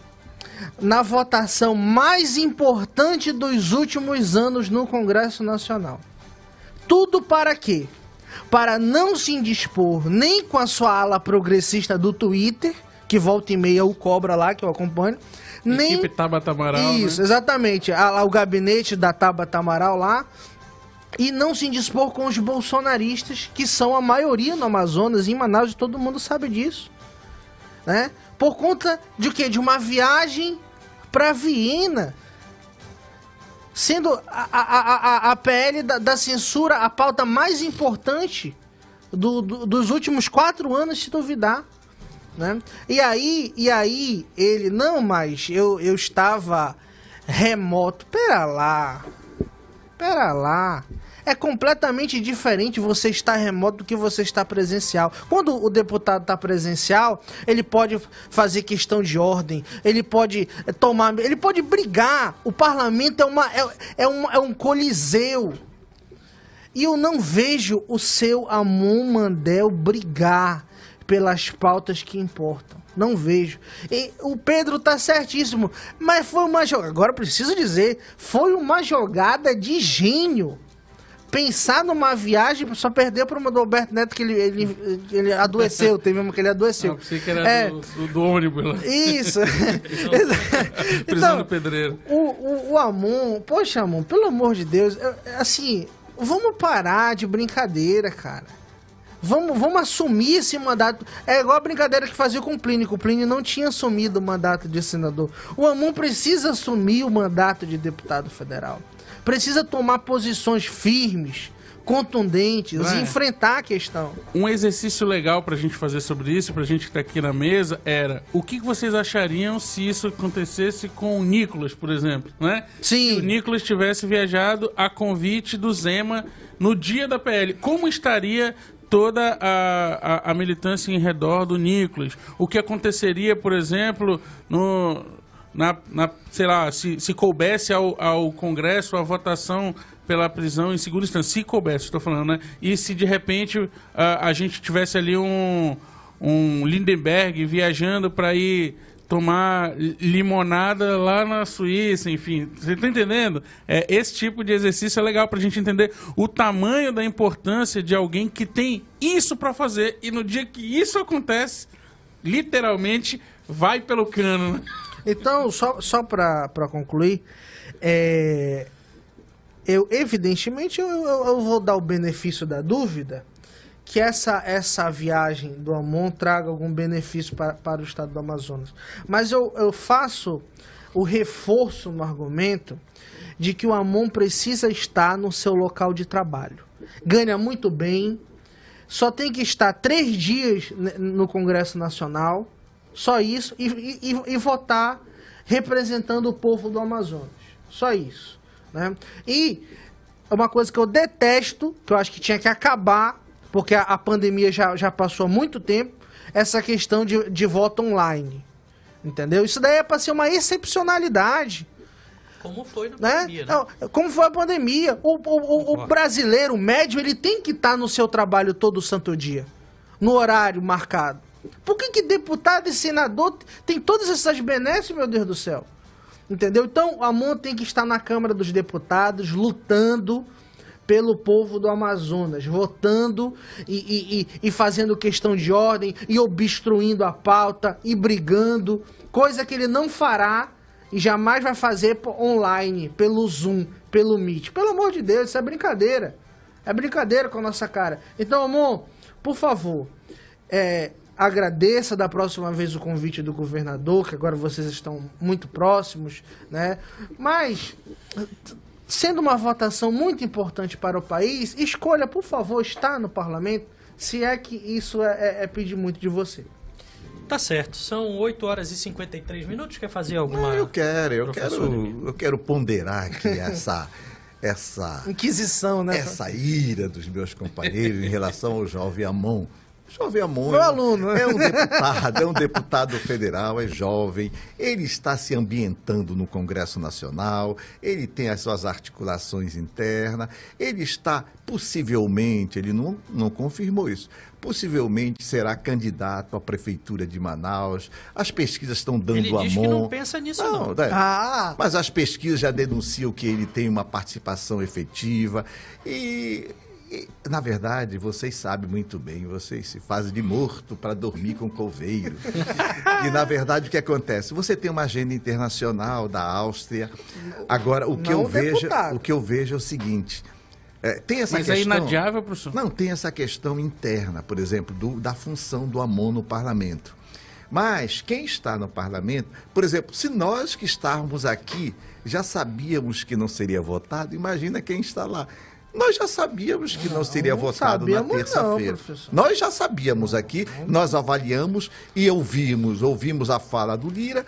na votação mais importante dos últimos anos no Congresso Nacional. Tudo para quê? Para não se indispor nem com a sua ala progressista do Twitter, que volta e meia o cobra lá, que eu acompanho, nem... Equipe Tabata Amaral, Isso, né? exatamente. O gabinete da Tabata Amaral lá. E não se indispor com os bolsonaristas, que são a maioria no Amazonas, em Manaus, e todo mundo sabe disso. Né? Por conta de quê? De uma viagem para Viena. Sendo a PL da censura a pauta mais importante dos últimos 4 anos, se duvidar. Né? E aí ele, não, mas eu estava remoto. Pera lá. É completamente diferente você estar remoto do que você estar presencial. Quando o deputado está presencial, ele pode fazer questão de ordem, ele pode brigar. O parlamento é um coliseu. E eu não vejo o seu Ammon Mandel brigar pelas pautas que importam. Não vejo. E o Pedro tá certíssimo, mas foi uma jogada, agora eu preciso dizer, foi uma jogada de gênio. Pensar numa viagem, só perdeu para o Alberto Neto, que ele adoeceu, teve uma que ele adoeceu. Não, pensei que era do ônibus lá. Isso. Prisão do pedreiro. O Ammon, poxa, Ammon, pelo amor de Deus, assim, vamos parar de brincadeira, cara. Vamos assumir esse mandato. É igual a brincadeira que fazia com o Plínio. O Plínio não tinha assumido o mandato de senador. O Ammon precisa assumir o mandato de deputado federal. Precisa tomar posições firmes, contundentes, e enfrentar a questão. Um exercício legal pra gente fazer sobre isso, pra gente que tá aqui na mesa, era o que vocês achariam se isso acontecesse com o Nicolas, por exemplo, né? Sim. Se o Nicolas tivesse viajado a convite do Zema no dia da PL. Como estaria toda a militância em redor do Nicolas? O que aconteceria, por exemplo, sei lá, se coubesse ao Congresso a votação pela prisão em segunda instância, se coubesse, estou falando, né? E se de repente a gente tivesse ali um Lindenberg viajando para ir tomar limonada lá na Suíça, enfim, você está entendendo? Esse tipo de exercício é legal para a gente entender o tamanho da importância de alguém que tem isso para fazer, e no dia que isso acontece, literalmente vai pelo cano, né? Então, só para concluir, evidentemente eu vou dar o benefício da dúvida que essa viagem do Ammon traga algum benefício para o estado do Amazonas. Mas eu faço o reforço no argumento de que o Ammon precisa estar no seu local de trabalho. Ganha muito bem, só tem que estar 3 dias no Congresso Nacional, só isso, e votar representando o povo do Amazonas. Só isso. Né? E uma coisa que eu detesto, que eu acho que tinha que acabar, porque a pandemia já passou há muito tempo, essa questão de voto online. Entendeu? Isso daí é para ser uma excepcionalidade. Como foi na pandemia, né? Não, como foi a pandemia. O brasileiro médio, ele tem que estar no seu trabalho todo santo dia, no horário marcado. Por que deputado e senador tem todas essas benesses, meu Deus do céu? Entendeu? Então, o Ammon tem que estar na Câmara dos Deputados, lutando pelo povo do Amazonas, votando e fazendo questão de ordem, e obstruindo a pauta, e brigando, coisa que ele não fará e jamais vai fazer online, pelo Zoom, pelo Meet. Pelo amor de Deus, isso é brincadeira. É brincadeira com a nossa cara. Então, Ammon, por favor, agradeça da próxima vez o convite do governador, que agora vocês estão muito próximos, né? Mas, sendo uma votação muito importante para o país, escolha, por favor, estar no parlamento, se é que isso é pedir muito de você. Tá certo, são 8 horas e 53 minutos, quer fazer alguma... Não, eu quero ponderar aqui essa Inquisição, né? Essa ira dos meus companheiros em relação ao jovem Ammon, Jovem Amon. Meu aluno, né? É um deputado federal, é jovem, ele está se ambientando no Congresso Nacional, ele tem as suas articulações internas, ele está, possivelmente, ele não confirmou isso, possivelmente será candidato à Prefeitura de Manaus, as pesquisas estão dando Ele diz Amon. que não pensa nisso, não. Mas as pesquisas já denunciam que ele tem uma participação efetiva e, na verdade, vocês sabem muito bem, vocês se fazem de morto para dormir com coveiro. E, na verdade, o que acontece? Você tem uma agenda internacional da Áustria. Agora, o que eu vejo é o seguinte... tem essa Mas questão, é inadiável, professor? Não, tem essa questão interna, por exemplo, da função do Amon no parlamento. Mas quem está no parlamento, por exemplo, se nós que estávamos aqui já sabíamos que não seria votado, imagina quem está lá. Nós já sabíamos que não seria votado na terça-feira. Nós já sabíamos aqui, nós avaliamos e ouvimos a fala do Lira,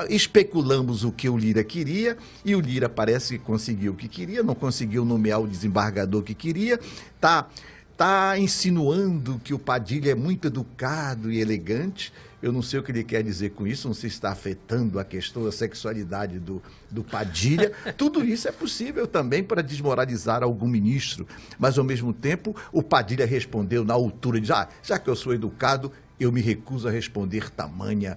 especulamos o que o Lira queria, e o Lira parece que conseguiu o que queria, não conseguiu nomear o desembargador que queria, está insinuando que o Padilha é muito educado e elegante. Eu não sei o que ele quer dizer com isso, não sei se está afetando a questão da sexualidade do Padilha. Tudo isso é possível também para desmoralizar algum ministro. Mas, ao mesmo tempo, o Padilha respondeu na altura, diz, já que eu sou educado, eu me recuso a responder tamanho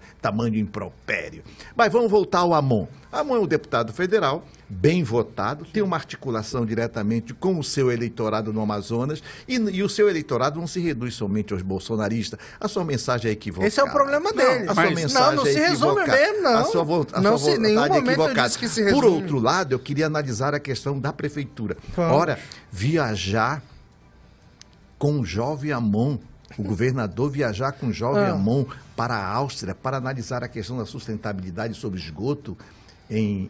impropério. Mas vamos voltar ao Amon. Amon é um deputado federal, bem votado, tem uma articulação diretamente com o seu eleitorado no Amazonas, e o seu eleitorado não se reduz somente aos bolsonaristas. A sua mensagem é equivocada. Esse é o problema dele. Não se resume mesmo, não. A sua vontade é equivocada. Por outro lado, eu queria analisar a questão da prefeitura. Ora, viajar com o jovem Amon, o governador viajar com o jovem Amon para a Áustria para analisar a questão da sustentabilidade sobre esgoto em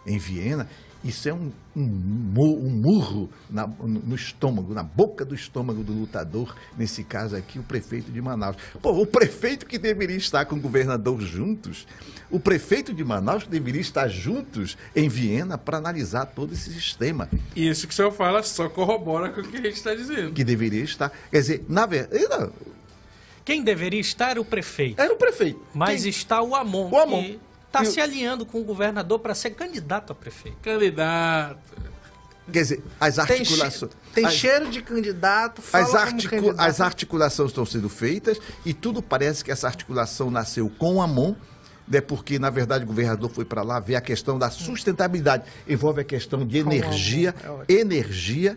Viena, isso é um murro no estômago, na boca do estômago do lutador, nesse caso aqui, o prefeito de Manaus. O prefeito que deveria estar com o governador juntos, o prefeito de Manaus que deveria estar juntos em Viena para analisar todo esse sistema. Isso que o senhor fala só corrobora com o que a gente está dizendo. Que deveria estar. Quer dizer, na verdade... Quem deveria estar era o prefeito. Era o prefeito. Mas está o Amon. O Amon. Que está se alinhando com o governador para ser candidato a prefeito. Candidato. Quer dizer, as articulações... Tem cheiro de candidato, as articulações estão sendo feitas e tudo parece que essa articulação nasceu com o Amon, né, porque, na verdade, o governador foi para lá ver a questão da sustentabilidade. Envolve a questão de energia,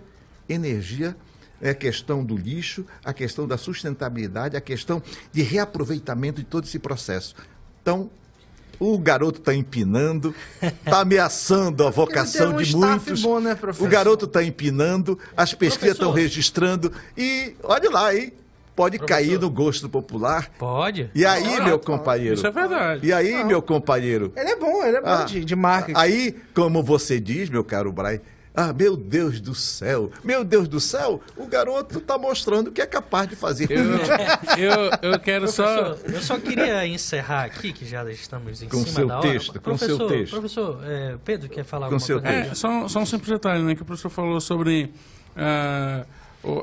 é a questão do lixo, a questão da sustentabilidade, a questão de reaproveitamento de todo esse processo. Então, o garoto está empinando, está ameaçando a vocação de muitos. Bom, né, professor? O garoto está empinando, as pesquisas estão registrando e, olha lá, hein? Pode cair no gosto popular. Pode. E aí, meu companheiro? Isso é verdade. E aí, meu companheiro? Ele é bom de marketing. Aí, como você diz, meu caro Brian, meu Deus do céu, o garoto está mostrando que é capaz de fazer. Eu quero professor, eu só queria encerrar aqui, que já estamos em cima da hora. Com seu texto. Professor, Pedro quer falar alguma coisa? Só um simples detalhe, né, que o professor falou sobre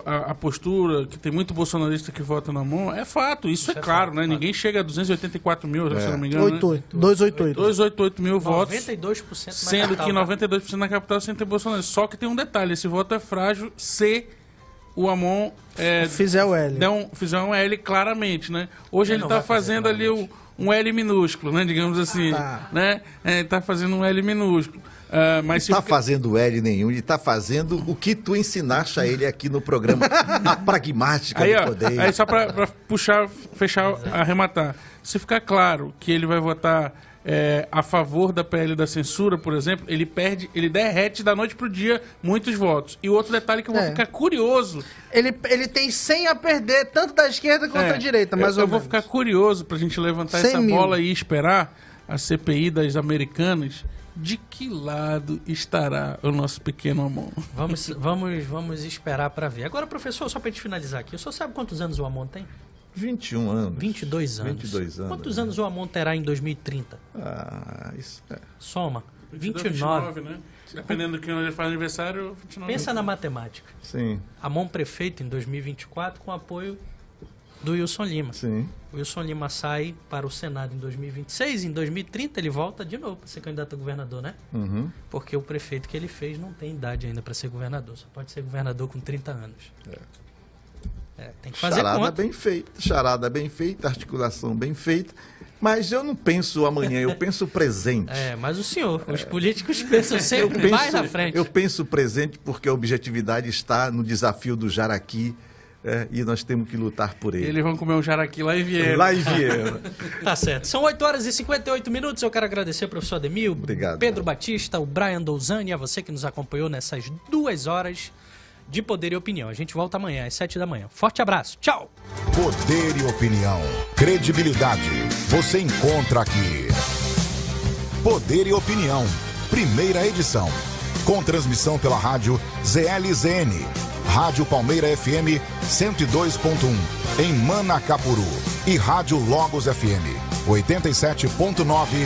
a postura, que tem muito bolsonarista que vota na mão. É fato, isso é claro, né? Ninguém chega a 284 mil, se não me engano. 288 mil votos. 92% na sendo capital, que 92% na capital sem ter bolsonarista. Só que tem um detalhe, esse voto é frágil se o Amon fizer o L. Fizer um L claramente, né? Hoje ele está fazendo ali um L minúsculo, né? Digamos assim. Né? Ele está fazendo um L minúsculo. Mas não está fazendo L nenhum, ele está fazendo o que tu ensinaste a ele aqui no programa, a pragmática do poder. Aí só para puxar, fechar, arrematar. Se ficar claro que ele vai votar a favor da PL da censura, por exemplo, ele derrete da noite pro dia muitos votos. E o outro detalhe que eu vou ficar curioso... Ele tem 100 a perder, tanto da esquerda quanto da direita, mais ou menos. Eu vou ficar curioso pra gente levantar essa bola e esperar a CPI das americanas. De que lado estará o nosso pequeno Amon? Vamos esperar para ver. Agora, professor, só para a gente finalizar aqui, o senhor sabe quantos anos o Amon tem? 21 anos. 22 anos. 22 anos. Quantos anos o Amon terá em 2030? Isso é. Soma. 29, né? Dependendo do que ele faz aniversário, 29. Pensa na matemática. Sim. Amon prefeito em 2024 com apoio do Wilson Lima. Sim. O Wilson Lima sai para o Senado em 2026, em 2030 ele volta de novo para ser candidato a governador, né? Uhum. Porque o prefeito que ele fez não tem idade ainda para ser governador, só pode ser governador com 30 anos. Tem que fazer Charada conta. bem feita, charada bem feita, articulação bem feita. Mas eu não penso amanhã, eu penso presente. Mas o senhor, os políticos pensam sempre mais na frente. Eu penso presente porque a objetividade está no desafio do Jaraqui e nós temos que lutar por ele. Eles vão comer um jaraqui lá em Viena. Lá em Viena. Tá certo. São 8 horas e 58 minutos. Eu quero agradecer ao professor Ademir, Obrigado, Pedro Batista, o Brian Douzani, a você que nos acompanhou nessas 2 horas de Poder e Opinião. A gente volta amanhã às 7 da manhã. Forte abraço. Tchau. Poder e opinião. Credibilidade. Você encontra aqui. Poder e Opinião. Primeira edição. Com transmissão pela rádio ZLZN. Rádio Palmeira FM 102.1. Em Manacapuru. E Rádio Logos FM 87.9